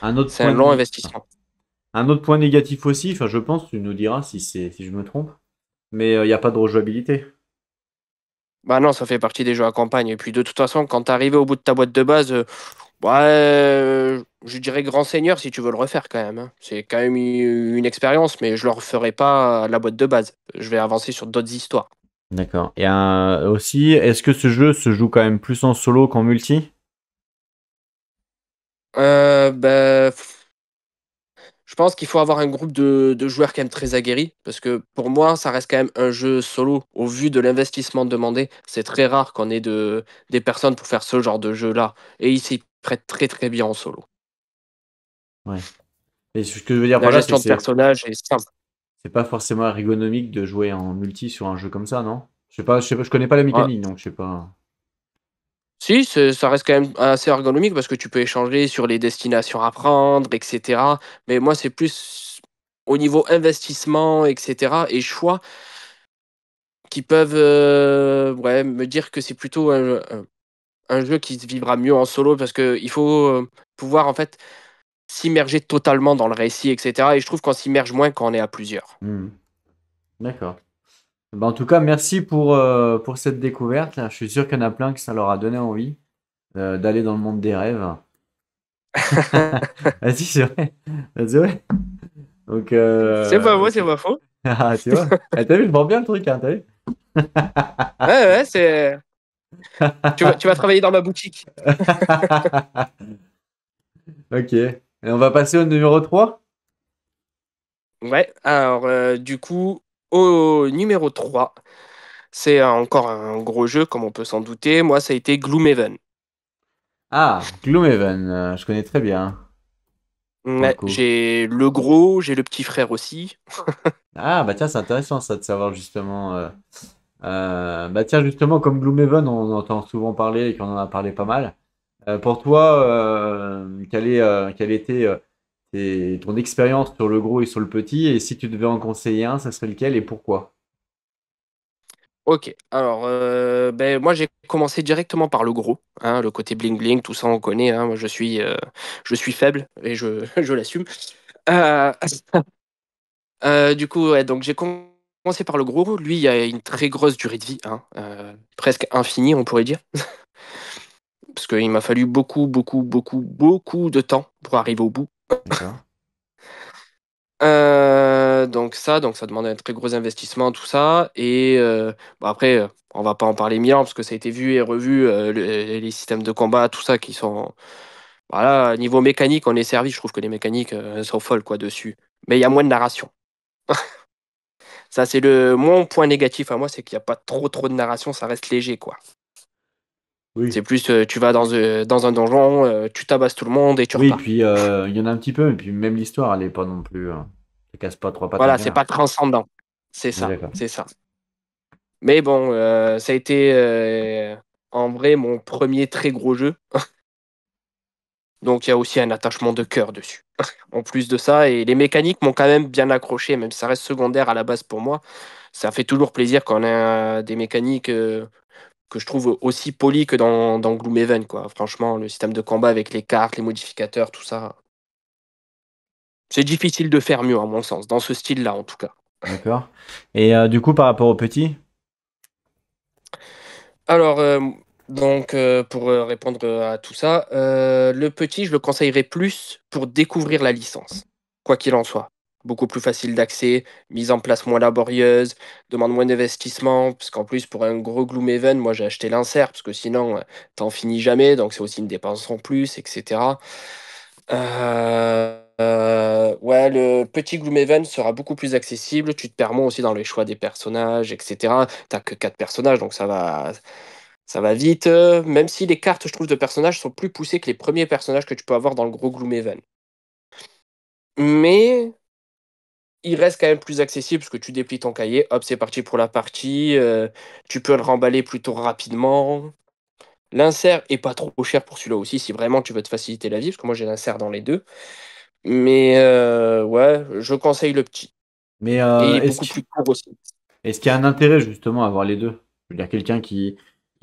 un autre c'est un long investissement. un autre point négatif aussi. Enfin, je pense, tu nous diras si je me trompe. Mais il n'y a pas de rejouabilité. Bah non, ça fait partie des jeux à campagne. Et puis de toute façon, quand t'es arrivé au bout de ta boîte de base, ouais, je dirais grand seigneur si tu veux le refaire quand même, hein. C'est quand même une expérience, mais je le referai pas à la boîte de base. Je vais avancer sur d'autres histoires. D'accord. Et aussi, est-ce que ce jeu se joue quand même plus en solo qu'en multi? Bah, je pense qu'il faut avoir un groupe de joueurs quand même très aguerris, parce que pour moi, ça reste quand même un jeu solo. Au vu de l'investissement demandé, c'est très rare qu'on ait des personnes pour faire ce genre de jeu-là. Et ils s'y prêtent très très bien en solo. Ouais. Et ce que je veux dire La par là, c'est que gestion de personnages est simple. c'est pas forcément ergonomique de jouer en multi sur un jeu comme ça, non? Je sais pas, je connais pas la Ouais. mécanique, donc je sais pas. Si, ça reste quand même assez ergonomique parce que tu peux échanger sur les destinations à prendre, etc. Mais moi, c'est plus au niveau investissement, etc. et choix qui peuvent ouais, me dire que c'est plutôt un jeu qui se vivra mieux en solo parce qu'il faut pouvoir en fait s'immerger totalement dans le récit, etc. Et je trouve qu'on s'immerge moins quand on est à plusieurs. Hmm. D'accord. Bah, en tout cas, merci pour cette découverte. Je suis sûr qu'il y en a plein que ça leur a donné envie d'aller dans le monde des rêves. Vas-y, c'est vrai. C'est vrai. Donc, C'est pas faux, ok. c'est pas faux. Ah, tu vois? Ah, t'as vu, je vends bien le truc, hein, t'as vu? Ouais, ouais, c'est. Tu vas travailler dans ma boutique. Ok. Et on va passer au numéro 3. Ouais, alors du coup, au numéro 3, c'est encore un gros jeu, comme on peut s'en douter. Moi, ça a été Gloomhaven. Ah, Gloomhaven, je connais très bien, pour le Ouais, coup. j'ai le gros, j'ai le petit frère aussi. Ah, bah tiens, c'est intéressant ça de savoir justement. Bah tiens, justement, comme Gloomhaven, on en entend souvent parler et qu'on en a parlé pas mal. Pour toi, quelle était ton expérience sur le gros et sur le petit? Et si tu devais en conseiller un, ça serait lequel et pourquoi? Ok, alors ben, moi j'ai commencé directement par le gros, hein, le côté bling bling, tout ça on connaît, hein, moi je suis faible et je l'assume. Euh, du coup, ouais, donc j'ai commencé par le gros, lui il a une très grosse durée de vie, hein, presque infinie on pourrait dire, parce qu'il m'a fallu beaucoup de temps pour arriver au bout. D'accord. Donc ça demande un très gros investissement, tout ça. Et bon, après, on va pas en parler mille ans parce que ça a été vu et revu, les systèmes de combat, tout ça qui sont. Voilà, niveau mécanique, on est servi. Je trouve que les mécaniques sont folles quoi dessus. Mais il y a moins de narration. Ça, c'est mon point négatif à moi, c'est qu'il n'y a pas trop de narration, ça reste léger quoi. Oui. C'est plus, tu vas dans un donjon, tu tabasses tout le monde et tu Oui, repars. puis il y en a un petit peu, et puis même l'histoire, elle est pas non plus. Ça casse pas trois pattes à un Voilà, c'est canard. pas transcendant. C'est On est ça, d'accord. c'est ça. Mais bon, ça a été en vrai mon premier très gros jeu. Donc il y a aussi un attachement de cœur dessus. En plus de ça, et les mécaniques m'ont quand même bien accroché, même si ça reste secondaire à la base pour moi. Ça fait toujours plaisir quand on a des mécaniques que je trouve aussi polies que dans Gloomhaven, quoi. Franchement, le système de combat avec les cartes, les modificateurs, tout ça. C'est difficile de faire mieux, à mon sens, dans ce style-là en tout cas. D'accord. Et du coup, par rapport au petit? Alors, pour répondre à tout ça, le petit, je le conseillerais plus pour découvrir la licence, quoi qu'il en soit. Beaucoup plus facile d'accès, mise en place moins laborieuse, demande moins d'investissement, parce qu'en plus, pour un gros Gloomhaven, moi j'ai acheté l'insert, parce que sinon, t'en finis jamais, donc c'est aussi une dépense en plus, etc. Ouais, le petit Gloomhaven sera beaucoup plus accessible, tu te perds moins aussi dans les choix des personnages, etc. T'as que 4 personnages, donc ça va vite, même si les cartes, je trouve, de personnages sont plus poussées que les premiers personnages que tu peux avoir dans le gros Gloomhaven. Mais il reste quand même plus accessible parce que tu déplies ton cahier, hop, c'est parti pour la partie. Tu peux le remballer plutôt rapidement. L'insert est pas trop cher pour celui-là aussi, si vraiment tu veux te faciliter la vie, parce que moi j'ai l'insert dans les deux. Mais ouais, je conseille le petit. Mais Et il est beaucoup plus court aussi. est-ce qu'il y a un intérêt justement à avoir les deux? Je veux dire, quelqu'un qui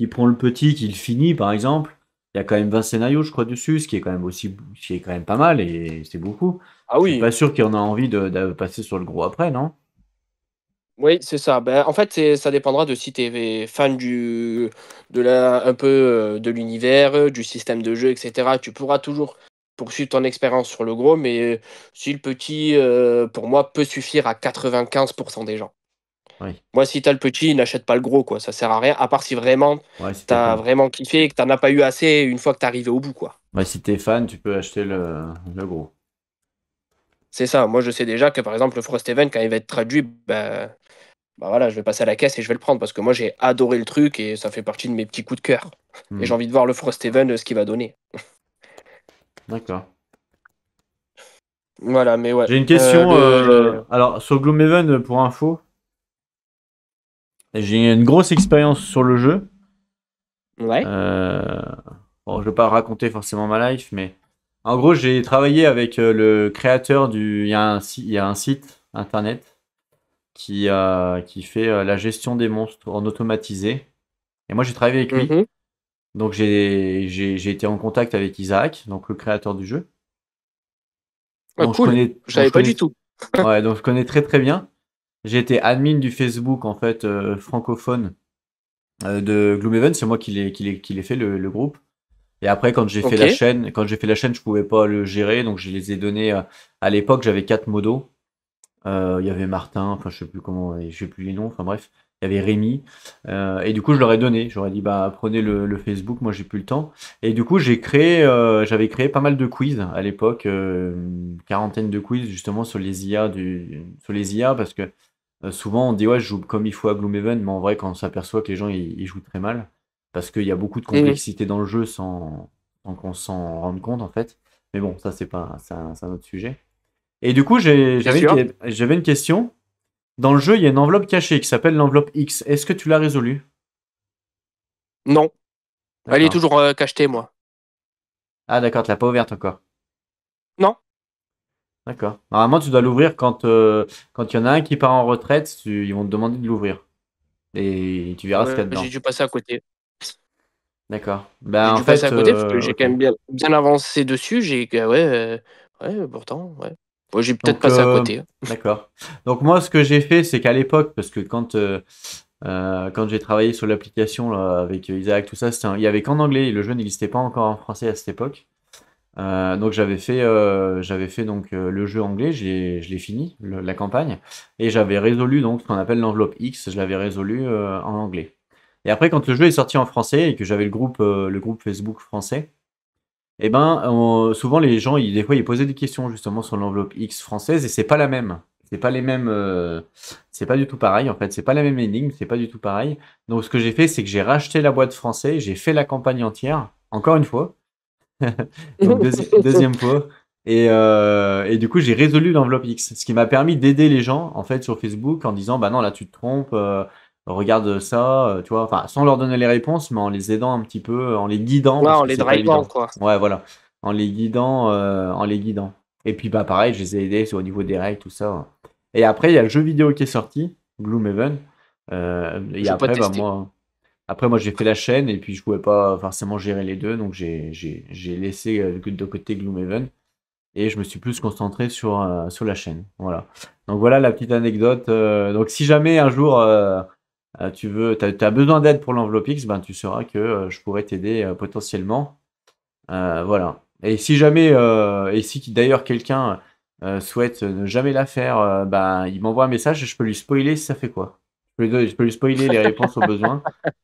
prend le petit, qui le finit par exemple, il y a quand même 20 scénarios, je crois, dessus, ce qui est quand même ce qui est quand même pas mal et c'est beaucoup. Ah Je suis oui, pas sûr qu'il en a envie de passer sur le gros après, non? oui, c'est ça. Ben, en fait, ça dépendra de si tu es fan un peu de l'univers, du système de jeu, etc. Tu pourras toujours poursuivre ton expérience sur le gros, mais si le petit, pour moi, peut suffire à 95% des gens. Oui, Moi, si tu as le petit, n'achète pas le gros, quoi. Ça sert à rien, à part si vraiment ouais, si tu t'es as fan. vraiment kiffé et que tu n'en as pas eu assez une fois que tu es arrivé au bout, quoi. Ouais, si t'es fan, tu peux acheter le gros. C'est ça. Moi, je sais déjà que, par exemple, le Frosthaven, quand il va être traduit, ben, bah voilà, je vais passer à la caisse et je vais le prendre parce que moi j'ai adoré le truc et ça fait partie de mes petits coups de cœur. Et Hmm, j'ai envie de voir le Frosthaven, ce qu'il va donner. d'accord. Voilà, mais ouais. J'ai une question. Le... Alors, sur Gloomhaven, pour info, j'ai une grosse expérience sur le jeu. Ouais. Euh, Bon, je vais pas raconter forcément ma life, mais en gros, j'ai travaillé avec le créateur du. Il y a un site internet qui fait la gestion des monstres en automatisé. Et moi, j'ai travaillé avec lui. Mhm. Donc, j'ai été en contact avec Isaac, donc le créateur du jeu. Ah, cool. Je savais pas du tout. Ouais, donc je connais très très bien. J'ai été admin du Facebook en fait francophone de Gloomhaven. C'est moi qui l'ai fait le groupe. Et après, Ok. quand j'ai fait la chaîne, je pouvais pas le gérer, donc je les ai donnés. À l'époque, j'avais 4 modos. Il y avait Martin, enfin je sais plus comment, je sais plus les noms, enfin bref, il y avait Rémi. Et du coup, je leur ai donné. J'aurais dit, bah prenez le Facebook, moi j'ai plus le temps. Et du coup, j'avais créé pas mal de quiz à l'époque, une quarantaine de quiz justement sur les IA sur les IA, parce que souvent on dit ouais, je joue comme il faut à Gloomhaven, mais en vrai, quand on s'aperçoit que les gens ils jouent très mal, parce qu'il y a beaucoup de Mhm. complexité dans le jeu sans qu'on s'en rende compte en fait. Mais bon, ça c'est un autre sujet. Et du coup, C'est sûr. j'avais une question. Dans le jeu, il y a une enveloppe cachée qui s'appelle l'enveloppe X. Est-ce que tu l'as résolue? Non. Elle est D'accord. toujours cachetée, moi. Ah d'accord, tu l'as pas ouverte encore. Non. D'accord. Normalement, tu dois l'ouvrir quand il y en a un qui part en retraite, ils vont te demander de l'ouvrir. Et tu verras ce qu'il y a J'ai dedans. dû passer à côté. D'accord. Ben J'ai en dû passer fait, à côté parce que j'ai ok. quand même bien avancé dessus. Ouais, pourtant, ouais. Ouais, j'ai peut-être Donc, passé à côté. d'accord. Donc moi, ce que j'ai fait, c'est qu'à l'époque, parce que quand j'ai travaillé sur l'application là, avec Isaac, tout ça, il y avait qu'en anglais. Le jeu n'existait pas encore en français à cette époque. Donc j'avais fait donc le jeu anglais, je l'ai fini, la campagne, et j'avais résolu donc ce qu'on appelle l'enveloppe X, je l'avais résolu en anglais. Et après, quand le jeu est sorti en français et que j'avais le groupe Facebook français, eh ben, souvent les gens, des fois, ils posaient des questions justement sur l'enveloppe X française et c'est pas la même. C'est pas les mêmes. C'est pas du tout pareil en fait. C'est pas la même énigme. C'est pas du tout pareil. Donc ce que j'ai fait, c'est que j'ai racheté la boîte français. J'ai fait la campagne entière. Encore une fois. Donc deuxième fois. Et du coup, j'ai résolu l'enveloppe X. Ce qui m'a permis d'aider les gens en fait sur Facebook en disant, bah non, là tu te trompes. Regarde ça. Tu vois. Enfin, sans leur donner les réponses, mais en les aidant un petit peu, en les guidant Ouais, parce en que les c'est pas drivant, évident. quoi. Ouais, voilà. En les guidant. Et puis bah pareil, je les ai aidés au niveau des règles, tout ça. Et après, il y a le jeu vidéo qui est sorti, Gloomhaven. Et Je peux pas après, bah tester. moi j'ai fait la chaîne et puis je pouvais pas forcément gérer les deux, donc j'ai laissé de côté Gloomhaven et je me suis plus concentré sur la chaîne. Voilà. Donc voilà la petite anecdote. Donc si jamais un jour t'as besoin d'aide pour l'enveloppe X, ben tu sauras que je pourrais t'aider potentiellement. Voilà. Et si jamais, et si d'ailleurs quelqu'un souhaite ne jamais la faire, ben, il m'envoie un message et je peux lui spoiler ça fait quoi. Je peux lui spoiler les réponses aux besoins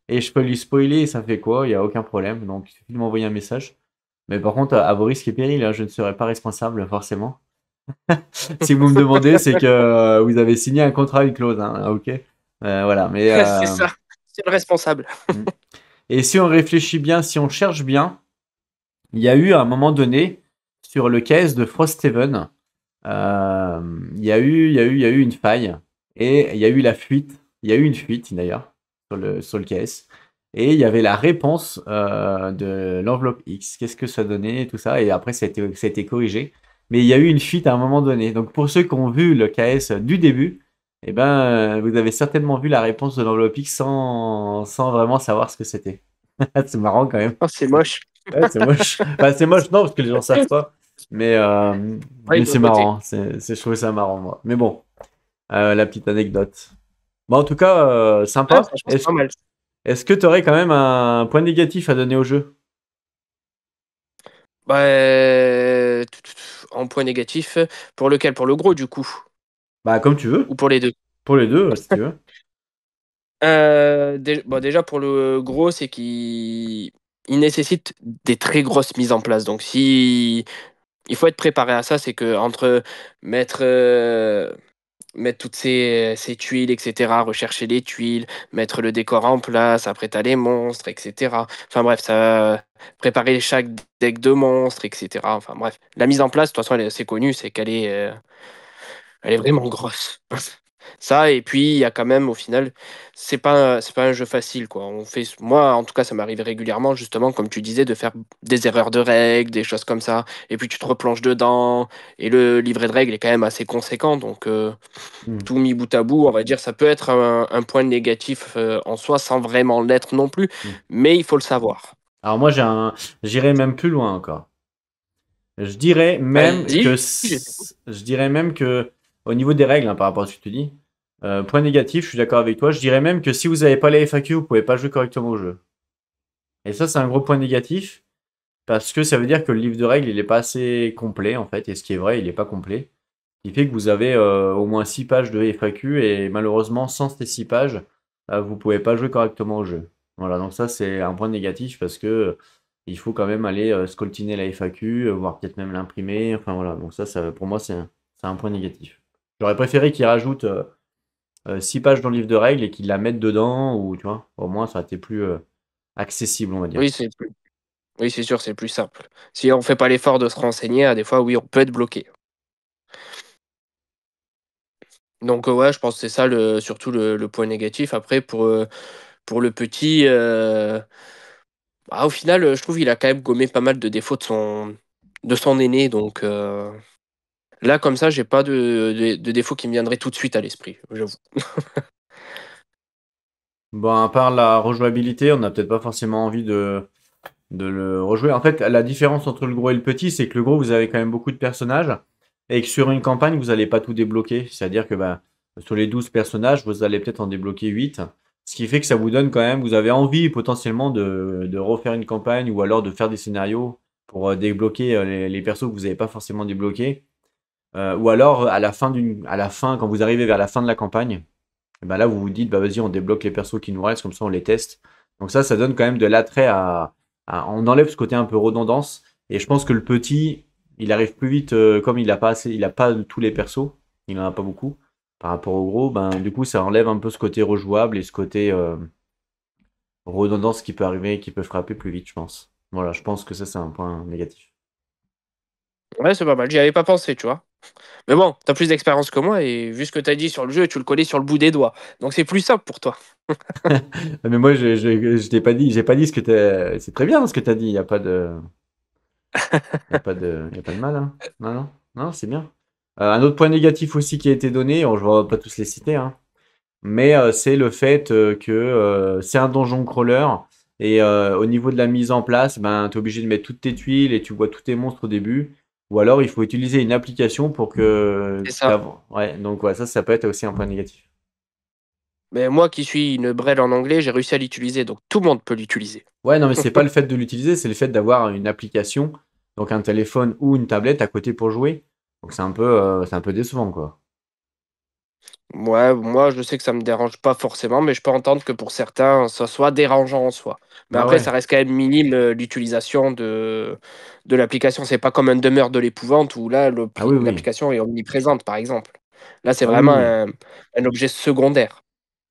et je peux lui spoiler ça fait quoi, il n'y a aucun problème. Donc il suffit de m'envoyer un message. Mais par contre, à vos risques et périls, hein, je ne serai pas responsable forcément. Si vous me demandez, c'est que vous avez signé un contrat, une clause, hein, ok? Voilà. Mais C'est ça. C'est le responsable. mm. Et si on réfléchit bien, si on cherche bien, il y a eu à un moment donné sur le case de Frosthaven. Il y a eu une faille et il y a eu la fuite. Il y a eu une fuite d'ailleurs sur le caisse. Et il y avait la réponse de l'enveloppe X. Qu'est-ce que ça donnait et tout ça. Et après, ça a été corrigé. Mais il y a eu une fuite à un moment donné. Donc pour ceux qui ont vu le KS du début, eh ben, vous avez certainement vu la réponse de l'enveloppe X sans vraiment savoir ce que c'était. C'est marrant quand même. Oh, c'est moche. Ouais, c'est moche. Enfin, c'est moche, non, parce que les gens savent pas. Mais, euh, Ouais, mais de c'est côté. marrant. Je trouvais ça marrant, moi. Mais bon, la petite anecdote. Bon, en tout cas, Ouais, sympa. franchement, c'est Est-ce, pas mal. est-ce que tu aurais quand même un point négatif à donner au jeu? Bah, en point négatif, pour lequel? Pour le gros, du coup. Bah, comme tu veux. Ou pour les deux? Pour les deux, si tu veux. Bon, déjà, pour le gros, c'est qu'il nécessite des très grosses mises en place. Donc, si il faut être préparé à ça, c'est que entre mettre, mettre toutes ces tuiles, etc., rechercher les tuiles, mettre le décor en place, après t'as les monstres, etc. Enfin bref, ça préparer chaque deck de monstres, etc. Enfin bref, la mise en place, de toute façon, elle est assez connue, c'est qu'elle elle est vraiment grosse. Ça, et puis il y a quand même, au final, c'est pas un jeu facile, quoi. Moi, en tout cas, ça m'arrive régulièrement, justement, comme tu disais, de faire des erreurs de règles, des choses comme ça, et puis tu te replonges dedans, et le livret de règles est quand même assez conséquent, donc Hmm, tout mis bout à bout, on va dire, ça peut être un point négatif en soi, sans vraiment l'être non plus, hmm. mais il faut le savoir. Alors moi, j'irais même plus loin encore. Je dirais même que, Vas-y, je t'écoute. je dirais même que, au niveau des règles, hein, par rapport à ce que tu dis, point négatif, je suis d'accord avec toi. Je dirais même que si vous n'avez pas les FAQ, vous pouvez pas jouer correctement au jeu. Et ça, c'est un gros point négatif. Parce que ça veut dire que le livre de règles, il n'est pas assez complet, en fait. Et ce qui est vrai, il n'est pas complet. Ce qui fait que vous avez au moins 6 pages de FAQ. Et malheureusement, sans ces 6 pages, vous ne pouvez pas jouer correctement au jeu. Voilà, donc ça, c'est un point négatif parce que il faut quand même aller scoltiner la FAQ, voire peut-être même l'imprimer. Enfin voilà, donc ça pour moi, c'est un point négatif. J'aurais préféré qu'ils rajoutent 6 pages dans le livre de règles et qu'ils la mettent dedans, ou tu vois, au moins ça aurait été plus accessible, on va dire. Oui, oui, c'est sûr, c'est plus simple. Si on fait pas l'effort de se renseigner, des fois, oui, on peut être bloqué. Donc ouais, je pense que c'est ça surtout le point négatif. Après, pour le petit, Bah, au final, je trouve qu'il a quand même gommé pas mal de défauts de son aîné. Donc là, comme ça, j'ai pas de défauts qui me viendraient tout de suite à l'esprit, j'avoue. Bon, à part la rejouabilité, on n'a peut-être pas forcément envie de le rejouer. En fait, la différence entre le gros et le petit, c'est que le gros, vous avez quand même beaucoup de personnages et que sur une campagne, vous n'allez pas tout débloquer. C'est-à-dire que bah, sur les 12 personnages, vous allez peut-être en débloquer 8. Ce qui fait que ça vous donne quand même, vous avez envie potentiellement de refaire une campagne ou alors de faire des scénarios pour débloquer les persos que vous n'avez pas forcément débloqués. Ou alors à la fin, quand vous arrivez vers la fin de la campagne, et ben là vous vous dites bah vas-y on débloque les persos qui nous restent comme ça on les teste. Donc ça donne quand même de l'attrait on enlève ce côté un peu redondance et je pense que le petit il arrive plus vite comme il a pas tous les persos, il en a pas beaucoup par rapport au gros, ben du coup ça enlève un peu ce côté rejouable et ce côté redondance qui peut arriver, qui peut frapper plus vite je pense. Voilà, je pense que ça c'est un point négatif. Ouais, c'est pas mal. J'y avais pas pensé, tu vois. Mais bon, t'as plus d'expérience que moi et vu ce que t'as dit sur le jeu, tu le connais sur le bout des doigts. Donc c'est plus simple pour toi. Mais moi je t'ai pas dit, j'ai pas dit ce que t'as, c'est très bien ce que t'as dit, il y a pas de y a pas de mal, hein. Non, non, non, c'est bien. Un autre point négatif aussi qui a été donné, je ne vais pas tous les citer, hein, mais c'est le fait que c'est un donjon crawler et au niveau de la mise en place, ben, tu es obligé de mettre toutes tes tuiles et tu vois tous tes monstres au début. Ou alors il faut utiliser une application pour que C'est ça. Ouais, donc ouais, ça peut être aussi un point négatif. Mais moi qui suis une brêle en anglais, j'ai réussi à l'utiliser. Donc tout le monde peut l'utiliser. Ouais, non, mais c'est pas le fait de l'utiliser, c'est le fait d'avoir une application, donc un téléphone ou une tablette à côté pour jouer. Donc c'est un peu décevant, quoi. Ouais, moi je sais que ça me dérange pas forcément, mais je peux entendre que pour certains, ça soit dérangeant en soi. Mais Bah après, ouais. ça reste quand même minime l'utilisation de l'application. C'est pas comme un demeure de l'épouvante où là, Ah oui, oui. l'application est omniprésente, par exemple. Là, c'est Ah oui, vraiment oui. un objet secondaire.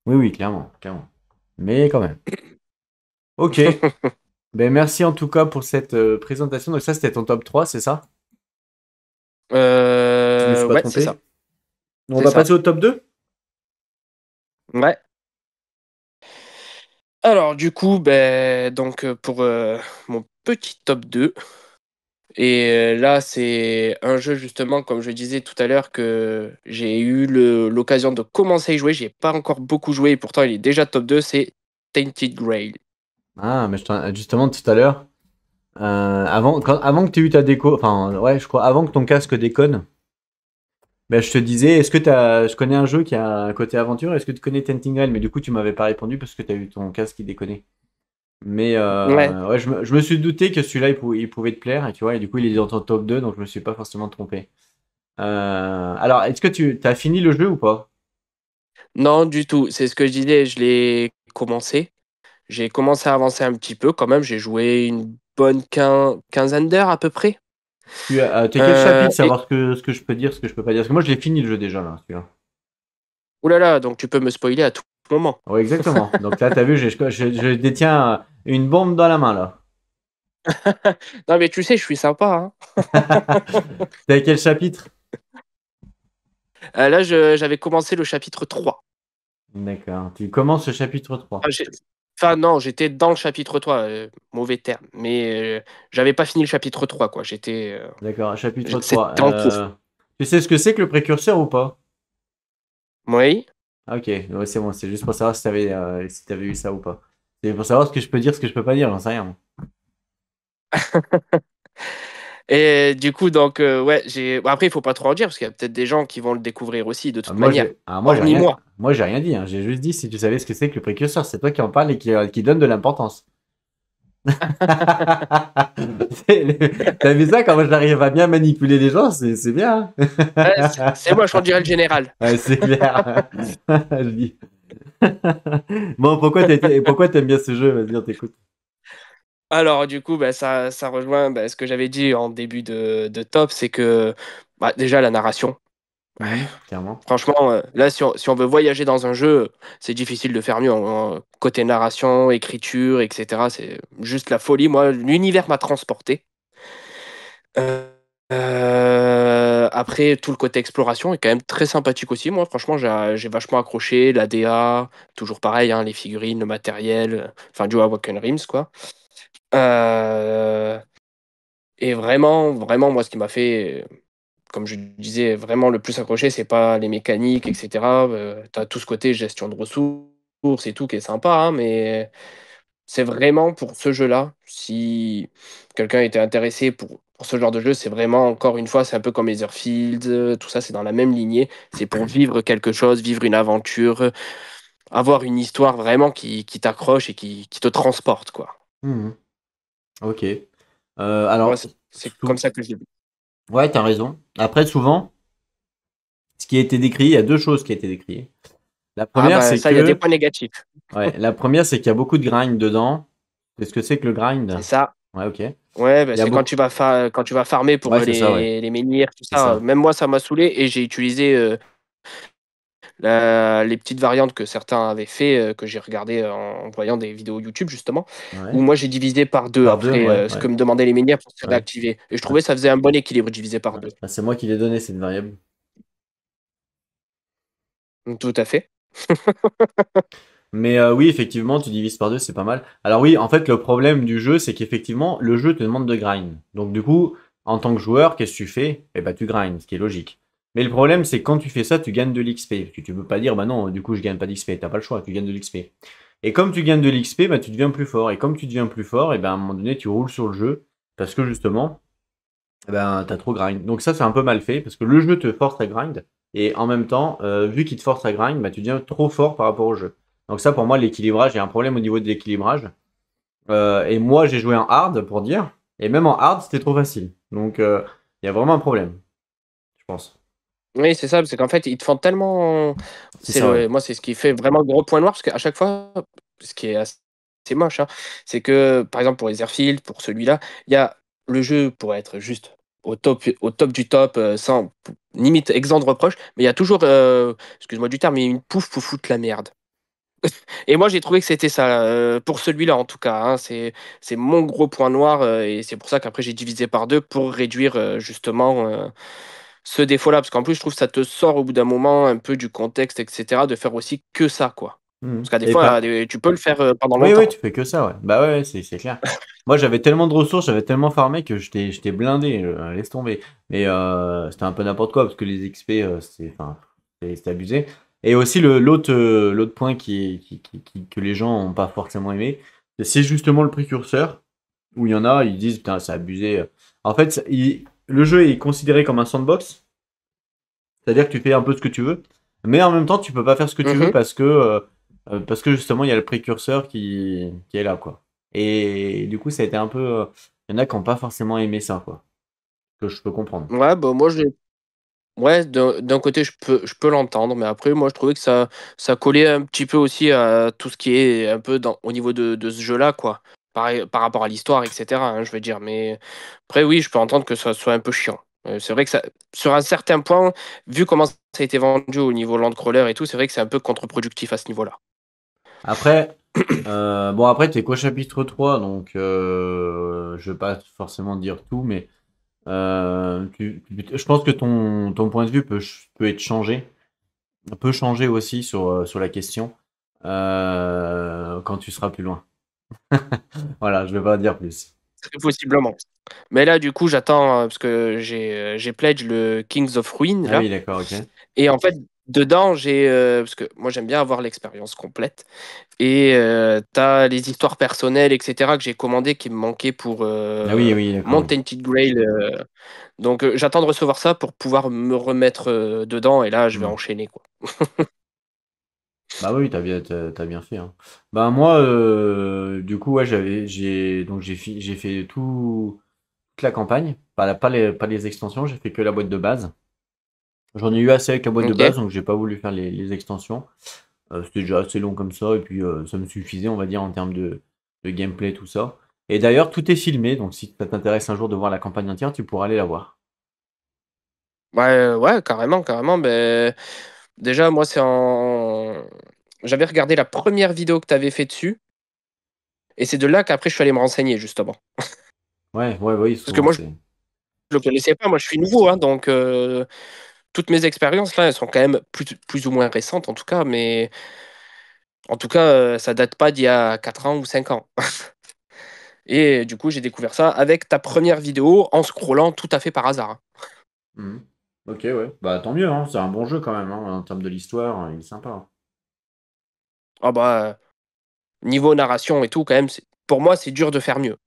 Oui, oui, clairement, clairement. Mais quand même. Ok. Ben merci en tout cas pour cette présentation. Donc ça, c'était ton top 3, c'est ça? Si je me suis pas Ouais, c'est trompé. ça. On C'est va ça. passer au top 2. Ouais. Alors, du coup, ben, donc, pour mon petit top 2. Et là, c'est un jeu, justement, comme je disais tout à l'heure, que j'ai eu l'occasion de commencer à y jouer. J'ai pas encore beaucoup joué, et pourtant, il est déjà top 2. C'est Tainted Grail. Ah, mais justement tout à l'heure, avant que tu aies eu ta déco, enfin ouais, je crois, avant que ton casque déconne, ben, je te disais, je connais un jeu qui a un côté aventure, est-ce que tu connais Tenting Grail? Mais du coup, tu m'avais pas répondu parce que tu as eu ton casque qui déconnait. Mais Ouais. ouais, je me suis douté que celui-là, il pouvait te plaire, et tu vois, et du coup, il est dans ton top 2, donc je me suis pas forcément trompé. Alors, est-ce que tu as fini le jeu ou pas? Non, du tout. C'est ce que je disais. Je l'ai commencé. J'ai commencé à avancer un petit peu quand même. J'ai joué une bonne quinzaine d'heures à peu près. T'es quel chapitre, Et savoir ce que je peux dire, ce que je peux pas dire. Parce que moi, je l'ai fini le jeu déjà, là, celui-là. oulala, donc tu peux me spoiler à tout moment. Ouais, exactement. Donc là, t'as vu, je détiens une bombe dans la main, là. Non, mais tu sais, je suis sympa, hein. T'es à quel chapitre? Là, j'avais commencé le chapitre 3. D'accord. Tu commences le chapitre Ah, 3. enfin, non, j'étais dans le chapitre 3, mauvais terme. Mais j'avais pas fini le chapitre 3, quoi. D'accord, chapitre 3. C'était en cours. Tu sais ce que c'est que le précurseur ou pas? Oui. Ah, ok, ouais, c'est bon, c'est juste pour savoir si t'avais eu ça ou pas. C'est pour savoir ce que je peux dire, ce que je peux pas dire, j'en sais rien. Et du coup, donc, ouais, bon, après, il faut pas trop en dire, parce qu'il y a peut-être des gens qui vont le découvrir aussi, de toute manière. Hormis moi. Moi, j'ai rien dit, hein. J'ai juste dit si tu savais ce que c'est que le précurseur, c'est toi qui en parle et qui donne de l'importance. T'as vu ça, quand j'arrive à bien manipuler les gens, c'est bien, hein. Ouais, c'est moi, je dirais le général. Ouais, c'est clair. Je dis. Bon, pourquoi t'aimes bien ce jeu? Vas-y, on t'écoute. Alors, du coup, bah, ça rejoint ce que j'avais dit en début de top, c'est que bah, déjà la narration. Mhm, clairement. Franchement, là, si on veut voyager dans un jeu, c'est difficile de faire mieux. Côté narration, écriture, etc., c'est juste la folie. Moi, l'univers m'a transporté. Euh, Après, tout le côté exploration est quand même très sympathique aussi. Moi, franchement, j'ai vachement accroché. La DA, toujours pareil, hein, les figurines, le matériel, enfin, du Awaken Rims, quoi. Euh, et vraiment, vraiment, moi, ce qui m'a fait, comme je disais, vraiment le plus accroché, c'est pas les mécaniques, etc. Tu as tout ce côté gestion de ressources et tout qui est sympa, hein, mais c'est vraiment pour ce jeu-là. Si quelqu'un était intéressé pour ce genre de jeu, c'est vraiment, encore une fois, c'est un peu comme Etherfield, tout ça, c'est dans la même lignée. C'est pour vivre quelque chose, vivre une aventure, avoir une histoire vraiment qui t'accroche et qui te transporte, quoi. Mhm. Ok. Moi, Alors, c'est comme ça que je l'ai vu. ouais, t'as raison. Après, souvent, ce qui a été décrit, il y a deux choses qui ont été décrites. La Ah première, bah c'est ça, il y a des que, points négatifs. ouais, la première, c'est qu'il y a beaucoup de grind dedans. Qu'est-ce que c'est que le C'est grind? ça. Ouais, ok. Il Ouais, bah, y a c'est beaucoup. quand tu vas farmer pour Ouais, c'est ça, ouais. les menhirs, tout C'est ça. ça. Même moi, ça m'a saoulé et j'ai utilisé les petites variantes que certains avaient fait, que j'ai regardé en voyant des vidéos YouTube justement, où Ouais. moi j'ai divisé par deux Par deux, après ouais, ce que ouais. me demandaient les menhirs pour se Ouais. réactiver. Et je Ah, trouvais ça faisait un bon équilibre divisé par ah, deux. ah, c'est moi qui l'ai donné, cette variable. Tout à fait. Mais oui, effectivement, tu divises par deux, c'est pas mal. Alors oui, en fait, le problème du jeu, c'est qu'effectivement, le jeu te demande de grind. Donc du coup, en tant que joueur, qu'est-ce que tu fais? Eh ben, tu grindes, ce qui est logique. Mais le problème, c'est que quand tu fais ça, tu gagnes de l'XP. Parce que tu peux pas dire, bah non, du coup, je gagne pas d'XP. T'as pas le choix, tu gagnes de l'XP. Et comme tu gagnes de l'XP, bah tu deviens plus fort. Et comme tu deviens plus fort, et ben à un moment donné, tu roules sur le jeu. Parce que justement, eh ben, t'as trop grind. Donc ça, c'est un peu mal fait. Parce que le jeu te force à grind. Et en même temps, vu qu'il te force à grind, bah, tu deviens trop fort par rapport au jeu. Donc ça, pour moi, l'équilibrage, il y a un problème au niveau de l'équilibrage. Et moi, j'ai joué en hard, pour dire. Et même en hard, c'était trop facile. Donc, il y a vraiment un problème, je pense. Oui, c'est ça, c'est qu'en fait, ils te font tellement. C'est ça, ouais. Moi, c'est ce qui fait vraiment le gros point noir, parce qu'à chaque fois, ce qui est assez moche, hein, c'est que, par exemple, pour les Airfield, pour celui-là, il y a le jeu pour être juste au top du top, sans limite exempt de reproche, mais il y a toujours, excuse-moi du terme, mais une pouf pour foutre la merde. Et moi, j'ai trouvé que c'était ça, pour celui-là en tout cas, hein, c'est mon gros point noir, et c'est pour ça qu'après j'ai divisé par deux pour réduire justement ce défaut-là, parce qu'en plus, je trouve que ça te sort au bout d'un moment un peu du contexte, etc., de faire aussi que ça, quoi. Mhm. Parce qu'à des Et fois, pas. tu peux le faire pendant Oui, oui, tu longtemps. fais que ça, ouais. Bah ouais, ouais, c'est clair. Moi, j'avais tellement de ressources, j'avais tellement farmé que j'étais blindé, laisse tomber. Mais c'était un peu n'importe quoi, parce que les XP, enfin, c'est abusé. Et aussi, l'autre point que les gens n'ont pas forcément aimé, c'est justement le précurseur, où il y en a, ils disent, putain, c'est abusé. En fait, le jeu est considéré comme un sandbox, c'est-à-dire que tu fais un peu ce que tu veux, mais en même temps, tu peux pas faire ce que tu veux Mhm. parce que justement, il y a le précurseur qui est là, quoi. Et du coup, ça a été un peu. Il y en a qui n'ont pas forcément aimé ça, quoi. Que je peux comprendre. Ouais, bah moi, ouais, d'un côté, je peux l'entendre, mais après, moi, je trouvais que ça collait un petit peu aussi à tout ce qui est un peu au niveau de ce jeu-là, quoi. Par rapport à l'histoire, etc., hein, je veux dire. Mais après, oui, je peux entendre que ça soit un peu chiant. C'est vrai que ça, sur un certain point, vu comment ça a été vendu au niveau Landcrawler et tout, c'est vrai que c'est un peu contre-productif à ce niveau-là. Après, bon, après, t'es qu'au chapitre 3 donc je vais pas forcément dire tout, mais je pense que ton point de vue peut être changé. Peut changer aussi sur la question quand tu seras plus loin. Voilà, je vais pas dire plus. Très possiblement. Mais là, du coup, j'attends, parce que j'ai pledge le Kings of Ruin, Ah oui, là. d'accord, ok. Et en fait, dedans, parce que moi, j'aime bien avoir l'expérience complète. Et t'as les histoires personnelles, etc., que j'ai commandées qui me manquaient pour Ah oui, oui, d'accord, oui. Tainted Grail. Donc, j'attends de recevoir ça pour pouvoir me remettre dedans. Et là, je vais Hmm. enchaîner, quoi. Bah oui, t'as bien fait, hein. Bah moi, du coup, ouais, j'ai fait toute la campagne, pas les extensions, j'ai fait que la boîte de base. J'en ai eu assez avec la boîte de Ok. base, donc j'ai pas voulu faire les extensions. C'était déjà assez long comme ça, et puis ça me suffisait, on va dire, en termes de gameplay, tout ça. Et d'ailleurs, tout est filmé, donc si ça t'intéresse un jour de voir la campagne entière, tu pourras aller la voir. Ouais, ouais, carrément, carrément. Ben, déjà, moi, c'est en. J'avais regardé la première vidéo que tu avais fait dessus. Et c'est de là qu'après, je suis allé me renseigner, justement. Ouais, ouais, oui, Parce que souvent moi, je c'est. le connaissais pas. Moi, je suis nouveau, hein, donc toutes mes expériences, là, elles sont quand même plus ou moins récentes, en tout cas. Mais en tout cas, ça date pas d'il y a 4 ans ou 5 ans. Et du coup, j'ai découvert ça avec ta première vidéo en scrollant tout à fait par hasard, hein. Mhm. Ok, ouais. Bah tant mieux, hein. C'est un bon jeu quand même, hein. En termes de l'histoire, il est sympa, hein. Ah bah, niveau narration et tout, quand même, pour moi, c'est dur de faire mieux.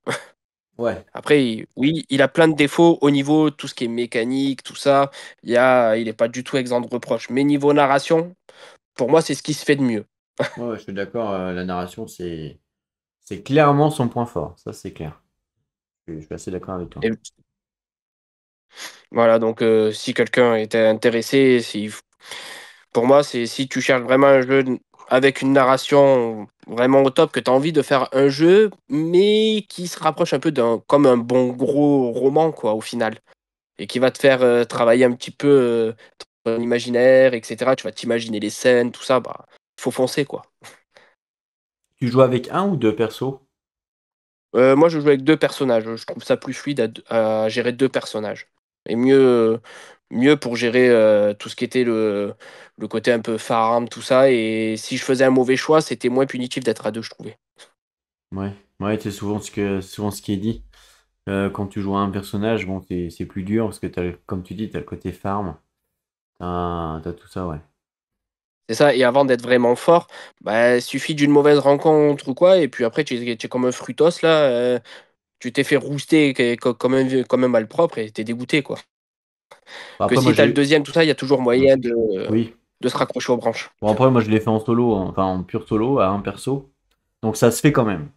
Ouais. Après, oui, il a plein de défauts au niveau tout ce qui est mécanique, tout ça. Il est pas du tout exempt de reproches. Mais niveau narration, pour moi, c'est ce qui se fait de mieux. Ouais, ouais, je suis d'accord. La narration, c'est clairement son point fort. Ça, c'est clair. Je suis assez d'accord avec toi. Et voilà, donc si quelqu'un était intéressé, pour moi, c'est si tu cherches vraiment un jeu avec une narration vraiment au top, que tu as envie de faire un jeu, mais qui se rapproche un peu comme un bon gros roman, quoi, au final. Et qui va te faire travailler un petit peu ton imaginaire, etc. Tu vas t'imaginer les scènes, tout ça, bah, faut foncer, quoi. Tu joues avec un ou deux persos? Moi, je joue avec deux personnages. Je trouve ça plus fluide à gérer deux personnages. Et mieux pour gérer tout ce qui était le côté un peu farm, tout ça. Et si je faisais un mauvais choix, c'était moins punitif d'être à deux, je trouvais. Ouais. Ouais, c'est souvent ce qui est dit. Quand tu joues à un personnage, bon, c'est plus dur parce que comme tu dis, t'as le côté farm. T'as tout ça, ouais. C'est ça. Et avant d'être vraiment fort, bah, il suffit d'une mauvaise rencontre ou quoi. Et puis après, tu es comme un frutos, là. Tu t'es fait rouster comme un malpropre et t'es dégoûté, quoi. Bon, Que après, moi, si t'as le deuxième, tout ça, il y a toujours moyen Oui. de se raccrocher aux branches. Bon, après, moi, je l'ai fait en solo, hein, enfin, en pur solo, à un perso. Donc, ça se fait quand même.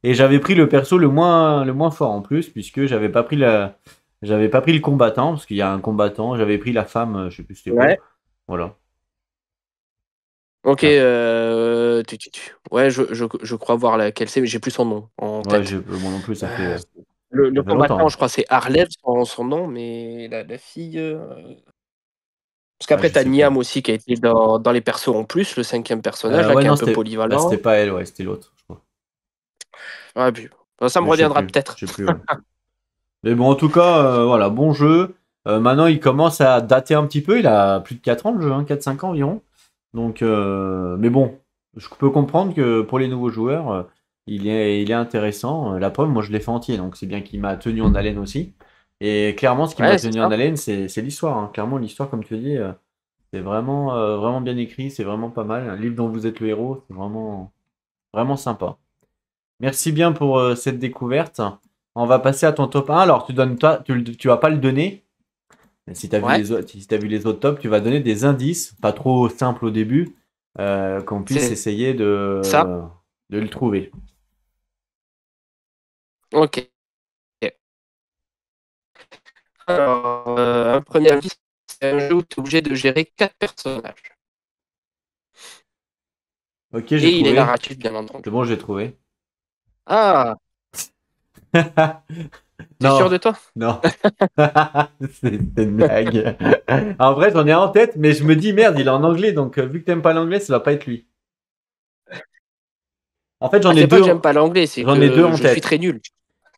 Et j'avais pris le perso le moins fort en plus, puisque j'avais pas pris le combattant, parce qu'il y a un combattant. J'avais pris la femme, je sais plus c'était quoi. Ouais. Voilà. Ok, La- ouais, je crois voir laquelle c'est, mais j'ai plus son nom en Ouais, tête. moi non plus, Euh, ça le fait longtemps, combattant, hein. je crois, c'est Arlev, son nom, mais la fille. Parce Ah, qu'après, je t'as sais plus. Niam aussi qui a été dans les persos en plus, le cinquième personnage, là, Ouais, qui est non, un peu c'était polyvalent. pas elle, ouais, c'était l'autre, je crois. Ouais, puis, ça me Mais je sais reviendra plus. peut-être. Je sais plus, ouais. Mais bon, en tout cas, voilà, bon jeu. Maintenant, il commence à dater un petit peu. Il a plus de 4 ans le jeu, hein, 4-5 ans environ. Donc, mais bon, je peux comprendre que pour les nouveaux joueurs, il est intéressant. La preuve, moi, je l'ai fait entier, donc c'est bien qu'il m'a tenu en haleine aussi. Et clairement, ce qui m'a Ouais, c'est tenu en ça. haleine, c'est l'histoire, hein. Clairement, l'histoire, comme tu dis, c'est vraiment bien écrit, c'est vraiment pas mal. Un livre dont vous êtes le héros, c'est vraiment sympa. Merci bien pour cette découverte. On va passer à ton top 1. Alors, tu vas pas le donner. Mais si tu as vu Ouais, les autres, si t'as vu les autres tops, tu vas donner des indices, pas trop simples au début, qu'on puisse c'est essayer ça. de le trouver. Ok. Alors, un premier indice, c'est un jeu où tu es obligé de gérer quatre personnages. Ok, j'ai Et il est trouvé. narratif, bien C'est entendu. bon, j'ai trouvé. Ah, t'es sûr Non, de toi? non. C'est une blague. En vrai, j'en ai un en tête, mais je me dis, merde, il est en anglais, donc vu que t'aimes pas l'anglais, ça va pas être lui. En fait, Ah, c'est pas que j'aime pas l'anglais, c'est j'en ai deux que en je suis tête. très nul.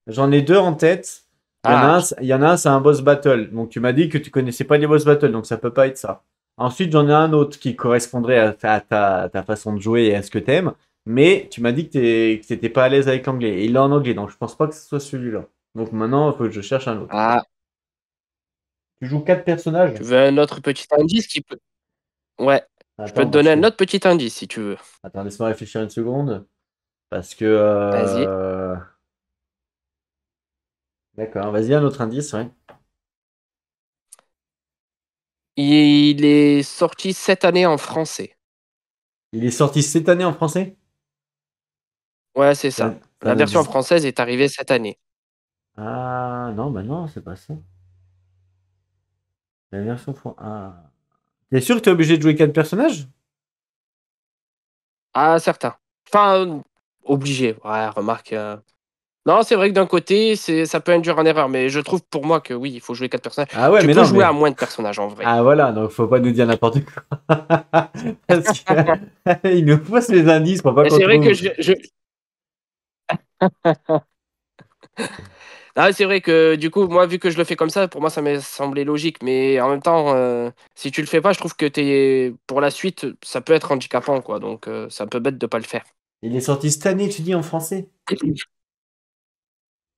J'en ai deux en tête. Ah, Il y en a un, c'est un boss battle. Donc tu m'as dit que tu connaissais pas les boss battle, donc ça peut pas être ça. Ensuite, j'en ai un autre qui correspondrait à ta façon de jouer et à ce que t'aimes. Mais tu m'as dit que t'étais pas à l'aise avec l'anglais. Et il est en anglais, donc je pense pas que ce soit celui-là. Donc maintenant, il faut que je cherche un autre. ah, Tu joues quatre personnages? tu veux un autre petit indice qui peut. Ouais, je peux te Attends, parce donner un que. autre petit indice si tu veux. Attends, laisse-moi réfléchir une seconde. Parce que. Vas-y. D'accord, vas-y, un autre indice, ouais. Il est sorti cette année en français. Il est sorti cette année en français? Ouais, c'est Ça, ça. ça La ne version dit. française est arrivée cette année. Ah, non, bah non, c'est pas ça. La version Ah. T'es sûr que t'es obligé de jouer quatre personnages? Ah, certain. Enfin, obligé. Ouais, remarque. Non, c'est vrai que d'un côté, ça peut induire en erreur, mais je trouve pour moi que oui, il faut jouer quatre personnages. Ah ouais, Tu mais peux non, jouer à mais. moins de personnages en vrai. Ah voilà, donc faut pas nous dire n'importe quoi. Parce que il nous pose les indices pour pas Et qu'on c'est vrai que trouve. Ah, c'est vrai que du coup, moi, vu que je le fais comme ça, pour moi, ça m'est semblé logique. Mais en même temps, si tu le fais pas, je trouve que pour la suite, ça peut être handicapant, quoi. Donc, c'est un peu bête de pas le faire. Il est sorti cette année, tu dis, en français?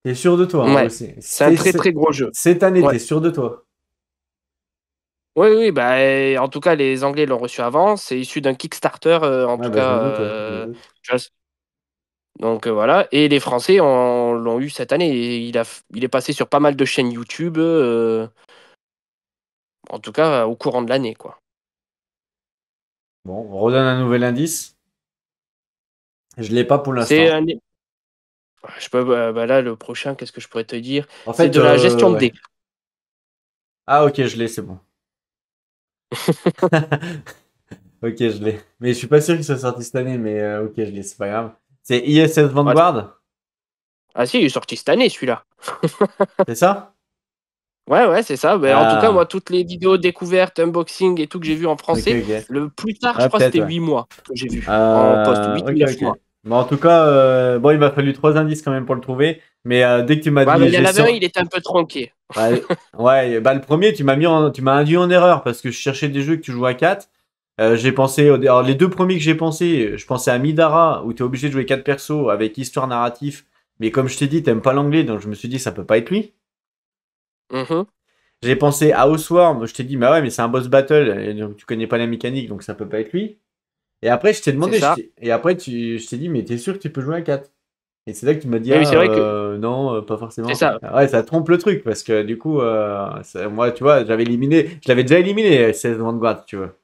T'es sûr de toi, hein, Ouais, aussi. c'est un très très gros jeu. Cette année, Ouais. t'es sûr de toi? Oui, oui, bah, en tout cas, les Anglais l'ont reçu avant. C'est issu d'un Kickstarter, en Ouais, tout bah, je cas. me doute, ouais, je me doute. Tu vois, donc voilà. Et les Français l'ont eu cette année. Et il est passé sur pas mal de chaînes YouTube, en tout cas au courant de l'année, quoi. Bon, on redonne un nouvel indice. Je l'ai pas pour C'est l'instant. un... Je peux, bah là, le prochain, qu'est-ce que je pourrais te dire? En C'est fait, de la gestion de ouais. dés. Ah, ok, je l'ai, c'est bon. Ok, je l'ai. Mais je suis pas sûr qu'il soit sorti cette année, mais ok, je l'ai, c'est pas grave. C'est ISS Ouais. Vanguard, Ah si, il est sorti cette année, celui-là. c'est ça? Ouais, ouais, c'est ça. En tout cas, moi, Ah, toutes les vidéos découvertes, unboxing et tout que j'ai vu en ok, français, ok. le plus tard, je Ouais, crois, peut-être, c'était ouais. 8 mois que j'ai vu en poste. 8 ou Ok, 9 ok. mois. Bon, en tout cas, bon, il m'a fallu 3 indices quand même pour le trouver. Mais dès que tu m'as Ouais, dit il y en avait un, gestion. il était un peu tronqué. Bah, ouais, bah, le premier, tu m'as induit en erreur parce que je cherchais des jeux que tu joues à 4. J'ai pensé, alors, les deux premiers que j'ai pensé, je pensais à Midara où tu es obligé de jouer 4 persos avec histoire narratif. Mais comme je t'ai dit, t'aimes pas l'anglais, donc je me suis dit ça peut pas être lui. Mhm, J'ai pensé à Houseworm, je t'ai dit, bah ouais, mais c'est un boss battle, et donc tu connais pas la mécanique, donc ça peut pas être lui. Et après, je t'ai c'est demandé, ça. et après, je t'ai dit, mais t'es sûr que tu peux jouer à 4? Et c'est là que tu m'as dit, Oui, oui, ah, c'est vrai que non, pas c'est forcément. ça. Ah ouais, ça trompe le truc, parce que du coup, moi, tu vois, je l'avais déjà éliminé, 16 Vanguard, tu vois.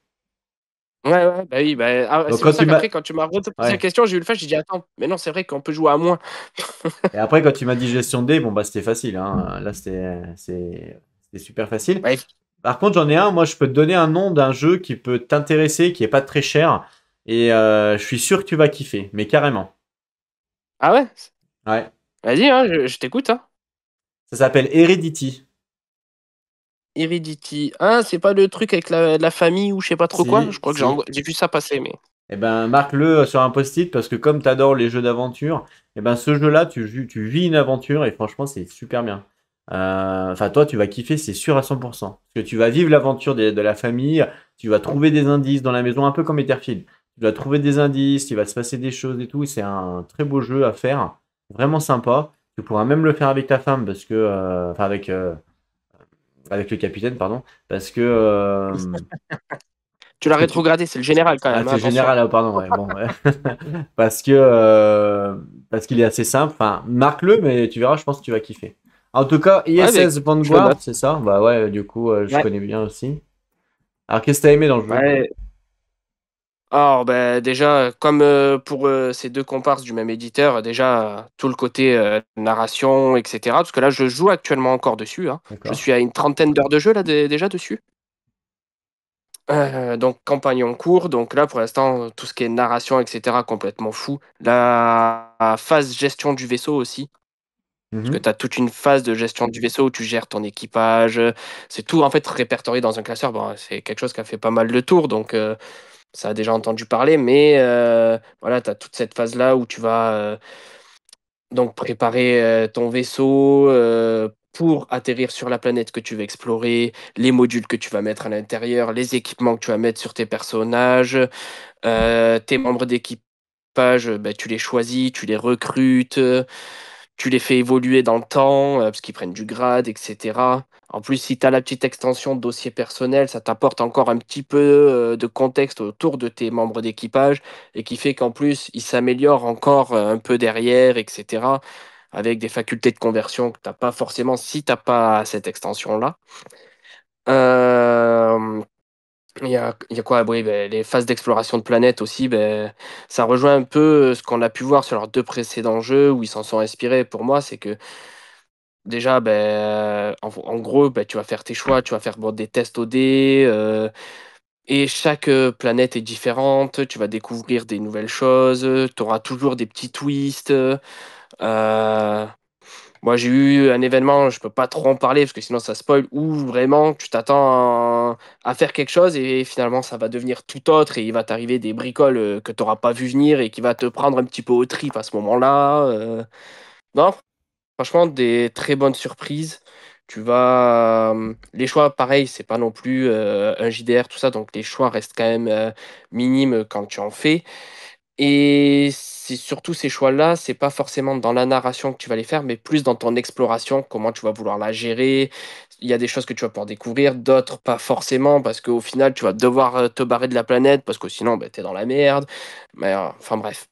Ouais, ouais, bah oui, Donc c'est quand pour tu ça m'as, qu'après, quand tu m'as reposé la ouais. question, j'ai eu le flash, j'ai dit, attends, mais non, c'est vrai qu'on peut jouer à moins. Et après, quand tu m'as dit gestion de dés, bon, bah, c'était facile, hein. Là, c'était super facile. Bah, Par contre, j'en ai un, moi, je peux te donner un nom d'un jeu qui peut t'intéresser, qui est pas très cher, et je suis sûr que tu vas kiffer, mais carrément. ah ouais? Ouais. Vas-y, hein, je t'écoute, hein. Ça s'appelle Heredity. Heredity. Ah, c'est pas le truc avec la famille ou je sais pas trop quoi? Je Si, crois que si. j'ai vu ça passer, mais. Eh ben, marque-le sur un post-it parce que comme tu adores les jeux d'aventure, eh ben, ce jeu-là, tu vis une aventure et franchement, c'est super bien. Enfin, toi, tu vas kiffer, c'est sûr à 100%. Parce que tu vas vivre l'aventure de la famille, tu vas trouver des indices dans la maison, un peu comme Etherfield. Tu vas trouver des indices, il va se passer des choses et tout. C'est un très beau jeu à faire, vraiment sympa. Tu pourras même le faire avec ta femme parce que, enfin, avec le capitaine, pardon, parce que Tu l'as que tu, rétrogradé, c'est le général quand ah, même, hein, c'est attention. général, ah, pardon, ouais, bon, ouais. Parce que, parce qu'il est assez simple. Enfin, marque-le, mais tu verras, je pense que tu vas kiffer. En tout cas, Ouais, bah, ISS écoute, je le Vanguard, note. c'est ça? Bah ouais, du coup, je Ouais, connais bien aussi. Alors, qu'est-ce que t'as aimé dans le jeu? ouais. Alors, ben, déjà, comme pour ces deux comparses du même éditeur, déjà, tout le côté narration, etc. Parce que là, je joue actuellement encore dessus, hein. Je D'accord. suis à une trentaine d'heures de jeu, là, déjà dessus. Donc, campagne en cours. Donc là, pour l'instant, tout ce qui est narration, etc., complètement fou. La phase gestion du vaisseau aussi. Parce que Mhm. tu as toute une phase de gestion du vaisseau où tu gères ton équipage. C'est tout, en fait, répertorié dans un classeur. Bon, c'est quelque chose qui a fait pas mal de tours. Donc, ça a déjà entendu parler, mais voilà, tu as toute cette phase-là où tu vas donc préparer ton vaisseau pour atterrir sur la planète que tu veux explorer, les modules que tu vas mettre à l'intérieur, les équipements que tu vas mettre sur tes personnages, tes membres d'équipage, bah, tu les choisis, tu les recrutes, tu les fais évoluer dans le temps, parce qu'ils prennent du grade, etc. En plus, si tu as la petite extension de dossier personnel, ça t'apporte encore un petit peu de contexte autour de tes membres d'équipage et qui fait qu'en plus, ils s'améliorent encore un peu derrière, etc. Avec des facultés de conversion que tu n'as pas forcément si tu n'as pas cette extension-là. Euh, il y a quoi? Oui, ben, les phases d'exploration de planètes aussi, ben, ça rejoint un peu ce qu'on a pu voir sur leurs deux précédents jeux où ils s'en sont inspirés. Pour moi, c'est que déjà, ben, en gros, ben, tu vas faire tes choix, tu vas faire bon, des tests au dé, et chaque planète est différente, tu vas découvrir des nouvelles choses, tu auras toujours des petits twists. Moi, j'ai eu un événement, je peux pas trop en parler parce que sinon ça spoil, où vraiment tu t'attends à faire quelque chose et finalement ça va devenir tout autre et il va t'arriver des bricoles que tu n'auras pas vu venir et qui va te prendre un petit peu au trip à ce moment-là. Non, franchement, des très bonnes surprises. Les choix, pareil, c'est pas non plus un JDR, tout ça, donc les choix restent quand même minimes quand tu en fais. Et c'est surtout ces choix-là, c'est pas forcément dans la narration que tu vas les faire, mais plus dans ton exploration, comment tu vas vouloir la gérer. Il y a des choses que tu vas pouvoir découvrir, d'autres pas forcément, parce qu'au final, tu vas devoir te barrer de la planète, parce que sinon, bah, tu es dans la merde. Mais enfin bref.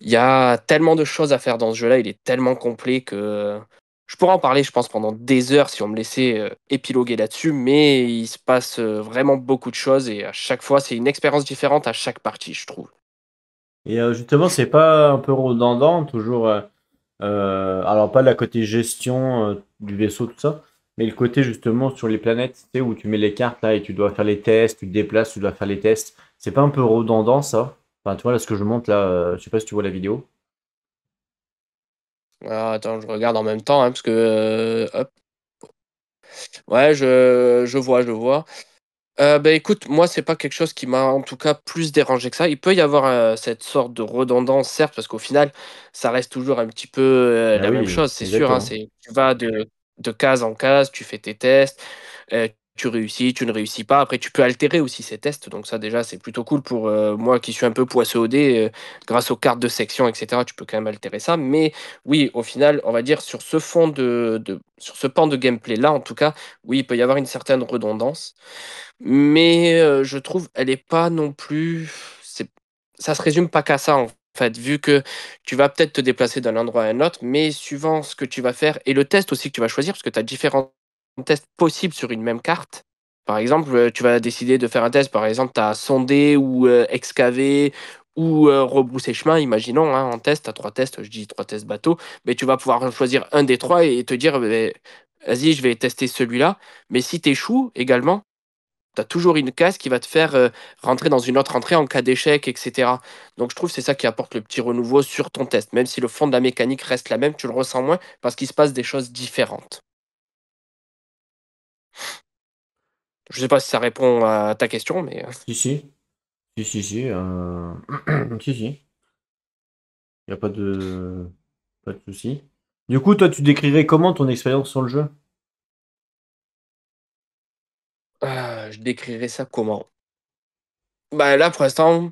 Il y a tellement de choses à faire dans ce jeu-là, il est tellement complet que je pourrais en parler, je pense, pendant des heures si on me laissait épiloguer là-dessus, mais il se passe vraiment beaucoup de choses et à chaque fois, c'est une expérience différente à chaque partie, je trouve. Et justement, c'est pas un peu redondant, toujours. Alors, pas la côté gestion du vaisseau, tout ça, mais le côté justement sur les planètes, tu sais, où tu mets les cartes là et tu dois faire les tests, tu te déplaces, tu dois faire les tests. C'est pas un peu redondant ça? Enfin, tu vois, là, ce que je monte là, je sais pas si tu vois la vidéo. Alors, attends, je regarde en même temps, hein, parce que hop, ouais, je vois, je vois. Bah écoute, moi c'est pas quelque chose qui m'a en tout cas plus dérangé que ça. Il peut y avoir cette sorte de redondance, certes, parce qu'au final, ça reste toujours un petit peu Ah la même oui, chose, c'est sûr. Hein, exactement. c'est, tu vas de case en case, tu fais tes tests, tu réussis, tu ne réussis pas. Après, tu peux altérer aussi ces tests. Donc ça déjà, c'est plutôt cool pour moi qui suis un peu poisseux au dé, grâce aux cartes de section, etc. Tu peux quand même altérer ça. Mais oui, au final, on va dire sur ce fond sur ce pan de gameplay là, en tout cas, oui, il peut y avoir une certaine redondance. Mais je trouve elle est pas non plus c'est ça se résume pas qu'à ça, en fait, vu que tu vas peut-être te déplacer d'un endroit à un autre, mais suivant ce que tu vas faire et le test aussi que tu vas choisir, parce que tu as différents tests possibles sur une même carte. Par exemple, tu vas décider de faire un test, par exemple, tu as sondé ou excavé ou rebrousser chemin, imaginons, hein, en test, tu as 3 tests, je dis 3 tests bateau, mais tu vas pouvoir choisir un des 3 et te dire: «Beh, vas-y, je vais tester celui-là». Mais si tu échoues également, tu as toujours une case qui va te faire, rentrer dans une autre entrée en cas d'échec et cetera. Donc je trouve que c'est ça qui apporte le petit renouveau sur ton test. Même si le fond de la mécanique reste la même, tu le ressens moins parce qu'il se passe des choses différentes. Je sais pas si ça répond à ta question, mais, Si, si, si, si, si, y a pas de souci. Du coup, toi, tu décrirais comment ton expérience sur le jeu? je décrirais ça comment? Bah, là, pour l'instant,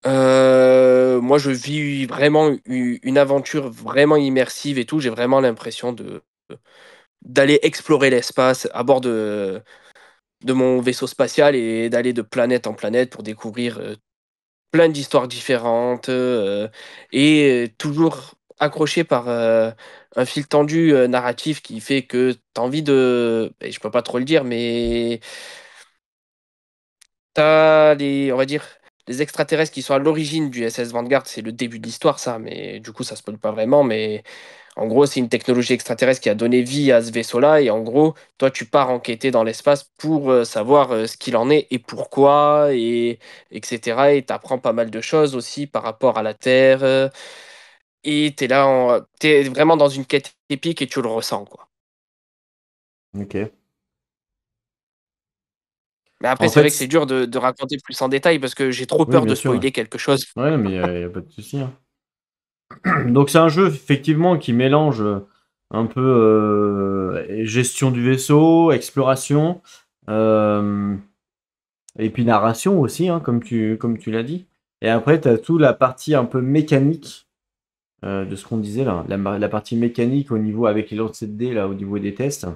moi, je vis vraiment u une aventure vraiment immersive et tout. J'ai vraiment l'impression d'aller explorer l'espace à bord de mon vaisseau spatial et d'aller de planète en planète pour découvrir, plein d'histoires différentes, et toujours accroché par, un fil tendu, narratif qui fait que tu as envie de beh, je peux pas trop le dire, mais tu as les on va dire, les extraterrestres qui sont à l'origine du SS Vanguard, c'est le début de l'histoire ça, mais du coup ça spoile pas vraiment, mais en gros, c'est une technologie extraterrestre qui a donné vie à ce vaisseau-là et en gros, toi, tu pars enquêter dans l'espace pour, savoir, ce qu'il en est et pourquoi et etc. Et tu apprends pas mal de choses aussi par rapport à la Terre, et tu vraiment dans une quête épique et tu le ressens, quoi. Ok. Mais après, En c'est fait, vrai que c'est dur de raconter plus en détail parce que j'ai trop oui, peur bien de sûr. spoiler quelque chose. Ouais, mais y a pas de souci, hein. Donc c'est un jeu effectivement qui mélange un peu gestion du vaisseau, exploration, euh, et puis narration aussi, hein, comme tu l'as dit. Et après, tu as toute la partie un peu mécanique de ce qu'on disait là, la partie mécanique au niveau avec les lancers de dés là, au niveau des tests.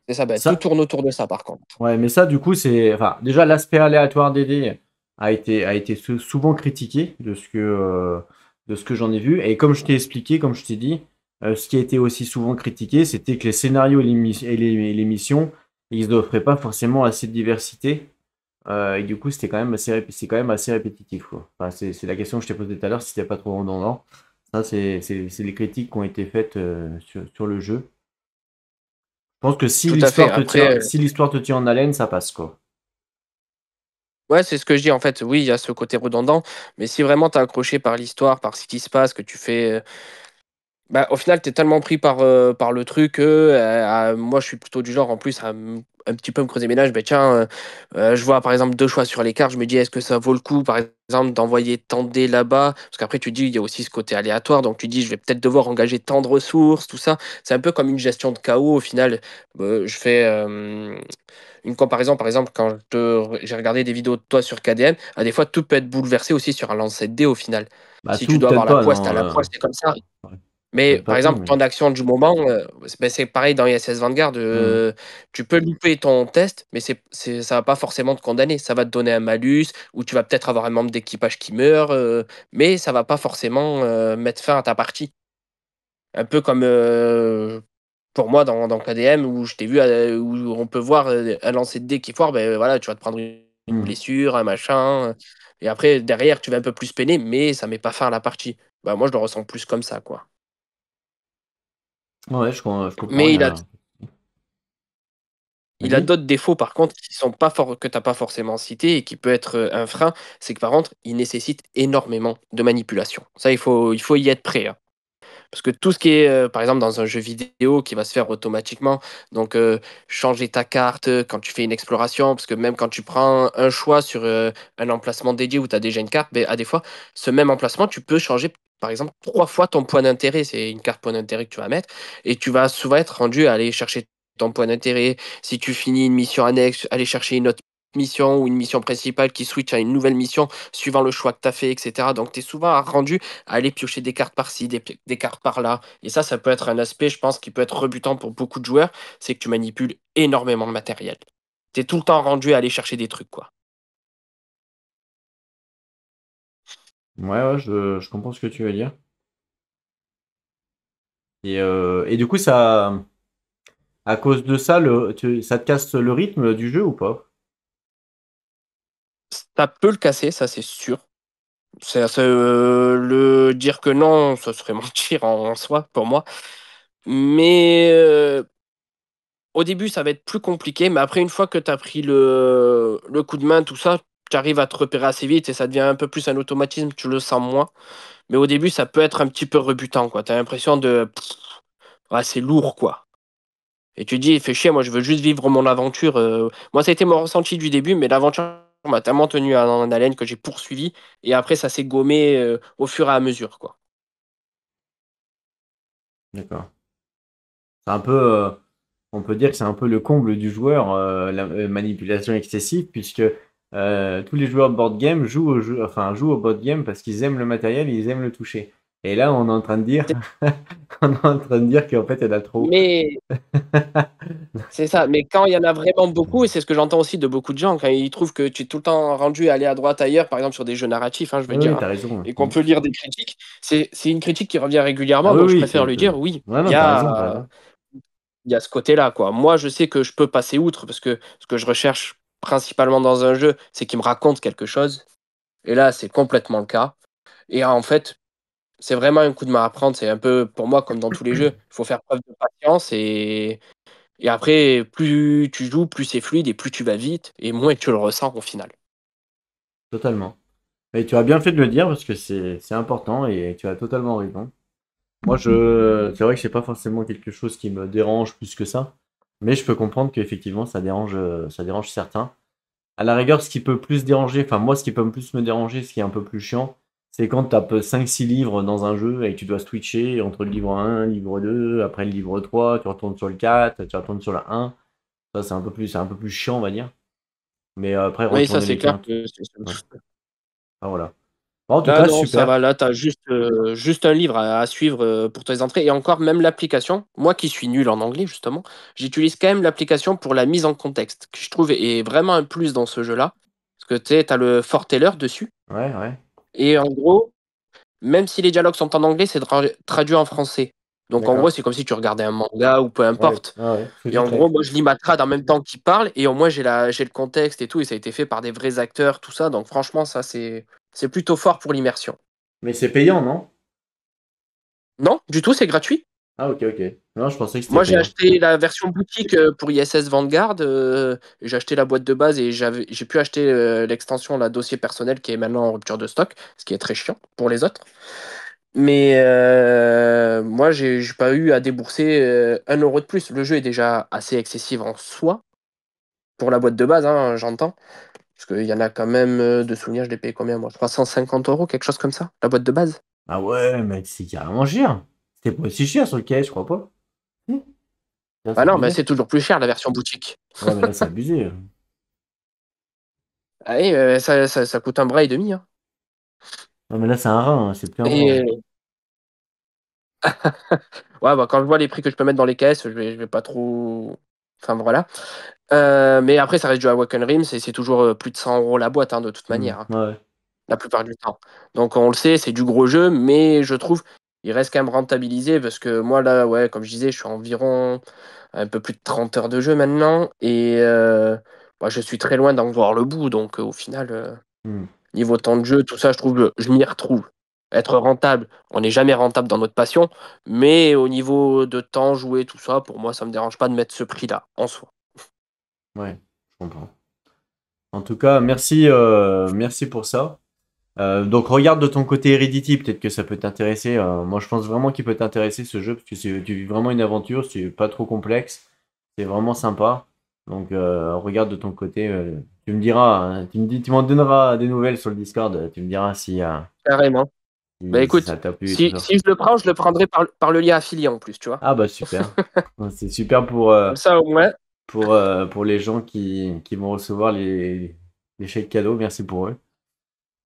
C'est ça, bah, tout Ça, tourne autour de ça, par contre. ouais, mais ça, du coup, c'est. Enfin, déjà, l'aspect aléatoire des dés a été souvent critiqué de ce que j'en ai vu. Et comme je t'ai expliqué, comme je t'ai dit, ce qui a été aussi souvent critiqué, c'était que les scénarios et les missions, ils n'offraient pas forcément assez de diversité. Et du coup, c'est quand même assez répétitif, quoi. Enfin, c'est la question que je t'ai posée tout à l'heure, si c'était pas trop redondant. Ça, c'est les critiques qui ont été faites sur le jeu. Je pense que Tout à fait. Après, si l'histoire te tient en haleine, ça passe, quoi. ouais, c'est ce que je dis, en fait. Oui, il y a ce côté redondant, mais si vraiment tu es accroché par l'histoire, par ce qui se passe, que tu fais, bah, au final, tu es tellement pris par le truc que, moi, je suis plutôt du genre, en plus, un petit peu me creuser les ménages, ben tiens, je vois par exemple 2 choix sur les cartes, je me dis est-ce que ça vaut le coup par exemple d'envoyer tant de dés là-bas? Parce qu'après tu te dis il y a aussi ce côté aléatoire, donc tu te dis je vais peut-être devoir engager tant de ressources, tout ça. C'est un peu comme une gestion de chaos au final. Je fais une comparaison, par exemple, quand j'ai regardé des vidéos de toi sur KDM, des fois tout peut être bouleversé aussi sur un lancer de dés au final. Bah, Si tu tout, dois avoir peut-être la pas, poisse, tu non. as la poisse, c'est comme ça. Ouais, Mais peut-être pas par tout, exemple, mais. ton action du moment, c'est pareil dans ISS Vanguard. Mhm. Tu peux louper ton test, mais ça va pas forcément te condamner. Ça va te donner un malus, ou tu vas peut-être avoir un membre d'équipage qui meurt, mais ça va pas forcément mettre fin à ta partie. Un peu comme pour moi dans KDM, où je t'ai vu, où on peut voir un lancer de dés qui foire, ben voilà, tu vas te prendre une Mhm. blessure, un machin, et après, derrière, tu vas un peu plus peiner, mais ça met pas fin à la partie. Bah, moi, je le ressens plus comme ça, quoi. Ouais, je comprends. Mais il a Vas-y. d'autres défauts, par contre, qui sont pas que tu as pas forcément cités et qui peut être un frein. C'est que, par contre, il nécessite énormément de manipulation. Ça, il faut y être prêt, hein. Parce que tout ce qui est, par exemple, dans un jeu vidéo qui va se faire automatiquement, donc changer ta carte quand tu fais une exploration, parce que même quand tu prends un choix sur un emplacement dédié où tu as déjà une carte, ben, à des fois, ce même emplacement, tu peux changer, par exemple, 3 fois ton point d'intérêt. C'est une carte point d'intérêt que tu vas mettre, et tu vas souvent être rendu à aller chercher ton point d'intérêt. Si tu finis une mission annexe, aller chercher une autre mission ou une mission principale qui switch à une nouvelle mission suivant le choix que tu as fait, etc. Donc, tu es souvent rendu à aller piocher des cartes par-ci, des cartes par-là. Et ça peut être un aspect, je pense, qui peut être rebutant pour beaucoup de joueurs, c'est que tu manipules énormément de matériel. Tu es tout le temps rendu à aller chercher des trucs, quoi. Ouais, ouais, je comprends ce que tu veux dire. Et du coup, à cause de ça, ça te casse le rythme du jeu ou pas? Ça peut le casser, ça c'est sûr. Le dire que non, ça serait mentir en soi, pour moi. Mais au début, ça va être plus compliqué, mais après, une fois que tu as pris le coup de main, tout ça, tu arrives à te repérer assez vite et ça devient un peu plus un automatisme, tu le sens moins. Mais au début, ça peut être un petit peu rebutant, quoi. Tu as l'impression de... Ouais, c'est lourd, quoi. Et tu te dis, fais chier, moi je veux juste vivre mon aventure. Moi, ça a été mon ressenti du début, mais l'aventure m'a tellement tenu en haleine que j'ai poursuivi. Et après, ça s'est gommé au fur et à mesure, quoi. D'accord. C'est un peu, on peut dire que c'est un peu le comble du joueur, la manipulation excessive, puisque tous les joueurs de board game jouent au jeu, enfin jouent au board game parce qu'ils aiment le matériel, ils aiment le toucher. Et là, on est en train de dire, on est en train de dire qu'en fait, il y en a trop. Mais c'est ça. Mais quand il y en a vraiment beaucoup, et c'est ce que j'entends aussi de beaucoup de gens, quand ils trouvent que tu es tout le temps rendu à aller à droite ailleurs, par exemple sur des jeux narratifs, hein, je veux Oui, dire, oui, hein, t'as raison. et qu'on peut lire des critiques, c'est une critique qui revient Ah régulièrement, oui, donc je oui, préfère lui dire oui. ouais, non, t'as raison, t'as raison. Il y a ce côté-là, quoi. Moi, je sais que je peux passer outre parce que ce que je recherche principalement dans un jeu, c'est qu'il me raconte quelque chose. Et là, c'est complètement le cas. Et en fait, c'est vraiment un coup de main à prendre. C'est un peu, pour moi, comme dans tous les jeux, il faut faire preuve de patience. Et après, plus tu joues, plus c'est fluide et plus tu vas vite et moins tu le ressens au final. Totalement. Et tu as bien fait de le dire parce que c'est important et tu as totalement raison. Moi, c'est vrai que c'est pas forcément quelque chose qui me dérange plus que ça, mais je peux comprendre qu'effectivement ça dérange certains. À la rigueur, ce qui peut plus déranger, enfin moi, ce qui peut plus me déranger, ce qui est un peu plus chiant, c'est quand tu as 5-6 livres dans un jeu et que tu dois switcher entre le livre 1, le livre 2, après le livre 3, tu retournes sur le 4, tu retournes sur le 1. Ça, c'est un peu plus chiant, on va dire. Mais après, Oui, ça, retourner c'est les clair cartes. que Ouais. Ah, voilà. Bon, en tout là, cas, non, ça va. super. Là, tu as juste un livre à suivre pour tes entrées. Et encore, même l'application, moi qui suis nul en anglais, justement, j'utilise quand même l'application pour la mise en contexte, qui je trouve est vraiment un plus dans ce jeu-là. Parce que tu as le foreteller dessus. Ouais, ouais. Et en gros, même si les dialogues sont en anglais, c'est traduit en français. Donc en gros, D'accord. c'est comme si tu regardais un manga ou peu Ouais, importe. ouais, ouais, Et en gros, moi, je lis ma trad en même temps qu'il parle. Et au moins, j'ai le contexte et tout. Et ça a été fait par des vrais acteurs, tout ça. Donc franchement, ça, c'est plutôt fort pour l'immersion. Mais c'est payant, non? Non, du tout, c'est gratuit. Ah, ok, ok. Non, je pensais que c'était Moi, j'ai payant. acheté la version boutique pour ISS Vanguard. J'ai acheté la boîte de base et j'ai pu acheter l'extension, la dossier personnel qui est maintenant en rupture de stock, ce qui est très chiant pour les autres. Mais moi, j'ai pas eu à débourser 1 euro de plus. Le jeu est déjà assez excessif en soi. pour la boîte de base, hein, j'entends. Parce qu'il y en a quand même de souvenirs, je l'ai payé combien moi? 350 €, quelque chose comme ça, la boîte de base. Ah ouais, mais c'est carrément cher. C'était pas si cher sur le caisse, je crois pas. Si. Là, c'est Ah non, mais abusé. c'est toujours plus cher la version boutique. Ouais, mais là, c'est abusé. Ah oui, ça coûte un bras et demi. Hein. Non, mais là, c'est un rein, c'est plus un bras. Et ouais, bah, quand je vois les prix que je peux mettre dans les caisses, je vais pas trop. Enfin voilà. Mais après, ça reste du Awaken Rim, c'est toujours plus de 100 € la boîte, hein, de toute manière, hein, Ouais. la plupart du temps. Donc on le sait, c'est du gros jeu, mais je trouve il reste quand même rentabilisé parce que moi là, ouais, comme je disais, je suis environ un peu plus de 30 heures de jeu maintenant et bah, je suis très loin d'en voir le bout. Donc au final, Hmm. niveau temps de jeu, tout ça, je trouve, je m'y retrouve. Être rentable, on n'est jamais rentable dans notre passion, mais au niveau de temps joué, tout ça, pour moi, ça me dérange pas de mettre ce prix-là en soi. Ouais, je comprends. En tout cas, merci pour ça. Donc regarde de ton côté Heredity, peut-être que ça peut t'intéresser. Moi, je pense vraiment qu'il peut t'intéresser ce jeu parce que tu vis vraiment une aventure, c'est pas trop complexe, c'est vraiment sympa. Donc regarde de ton côté. Tu me diras, hein, tu m'en donneras des nouvelles sur le Discord. Tu me diras Carrément. Bah si ça écoute, t'a plu et tout ça. si je le prends, je le prendrai par le lien affilié en plus, tu vois. Ah bah super. C'est super Comme ça, au moins. pour les gens qui vont recevoir les chèques cadeaux. Merci pour eux.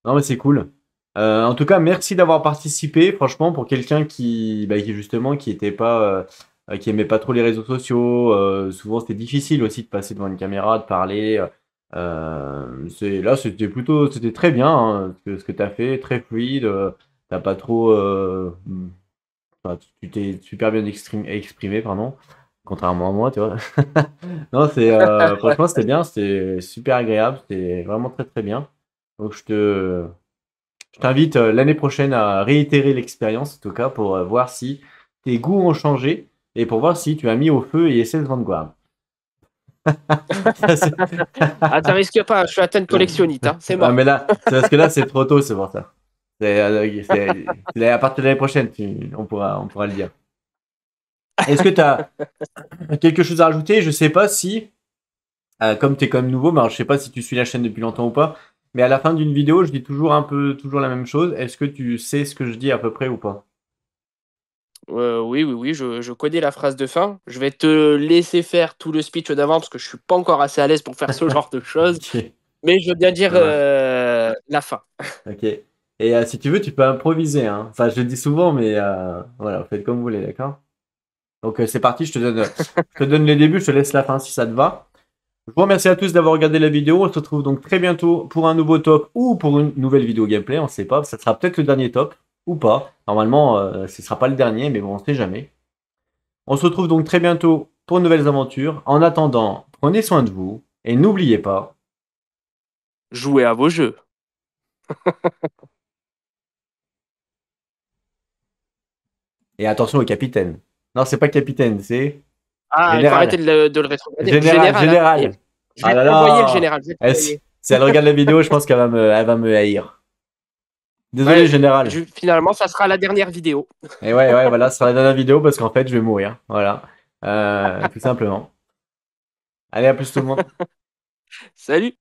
Non, mais c'est cool. En tout cas, merci d'avoir participé. Franchement, pour quelqu'un qui justement, qui était pas, qui aimait pas trop les réseaux sociaux, souvent c'était difficile aussi de passer devant une caméra, de parler. Là, c'était très bien hein, ce que tu as fait, très fluide. T'as pas trop, enfin, tu t'es super bien exprimé, pardon, contrairement à moi, tu vois. Non, franchement, c'était bien, c'était super agréable, c'était vraiment très très bien. Donc, je t'invite l'année prochaine à réitérer l'expérience, en tout cas, pour voir si tes goûts ont changé et pour voir si tu as mis au feu ISS Vanguard. Ça, c'est- Ah, ça risque pas, je suis atteint collectionnite, hein, c'est Ah, mort. mais là, c'est parce que là, c'est trop tôt, c'est pour ça. C'est à partir de l'année prochaine, on pourra le dire. Est-ce que tu as quelque chose à rajouter? Je sais pas si, comme tu es quand même nouveau, mais alors, je sais pas si tu suis la chaîne depuis longtemps ou pas, mais à la fin d'une vidéo, je dis toujours la même chose. Est-ce que tu sais ce que je dis à peu près ou pas? Oui, je connais la phrase de fin. Je vais te laisser faire tout le speech d'avant parce que je suis pas encore assez à l'aise pour faire ce genre de choses. Ok, Mais je veux bien dire ça marche. la fin. Ok. Et si tu veux, tu peux improviser, hein. Enfin, je le dis souvent, mais voilà, faites comme vous voulez, d'accord? Donc c'est parti, je te donne les débuts, je te laisse la fin si ça te va. Je vous remercie à tous d'avoir regardé la vidéo. On se retrouve donc très bientôt pour un nouveau top ou pour une nouvelle vidéo gameplay. On ne sait pas, ça sera peut-être le dernier top ou pas. Normalement, ce ne sera pas le dernier, mais bon, on ne sait jamais. On se retrouve donc très bientôt pour de nouvelles aventures. En attendant, prenez soin de vous et n'oubliez pas. Jouez à vos jeux. Et attention au capitaine. Non, c'est pas capitaine, c'est Ah, il faut arrêter général. de le rétrograder. Général, Général, hein. Et général. je Ah vais là t'envoyer le là. général. Je vais t'envoyer. Si elle regarde la vidéo, je pense elle va me haïr. Désolé, Ouais, général. finalement, ça sera la dernière vidéo. Et ouais, voilà, ce sera la dernière vidéo parce qu'en fait, je vais mourir. Voilà. Tout simplement. Allez, à plus tout le monde. Salut!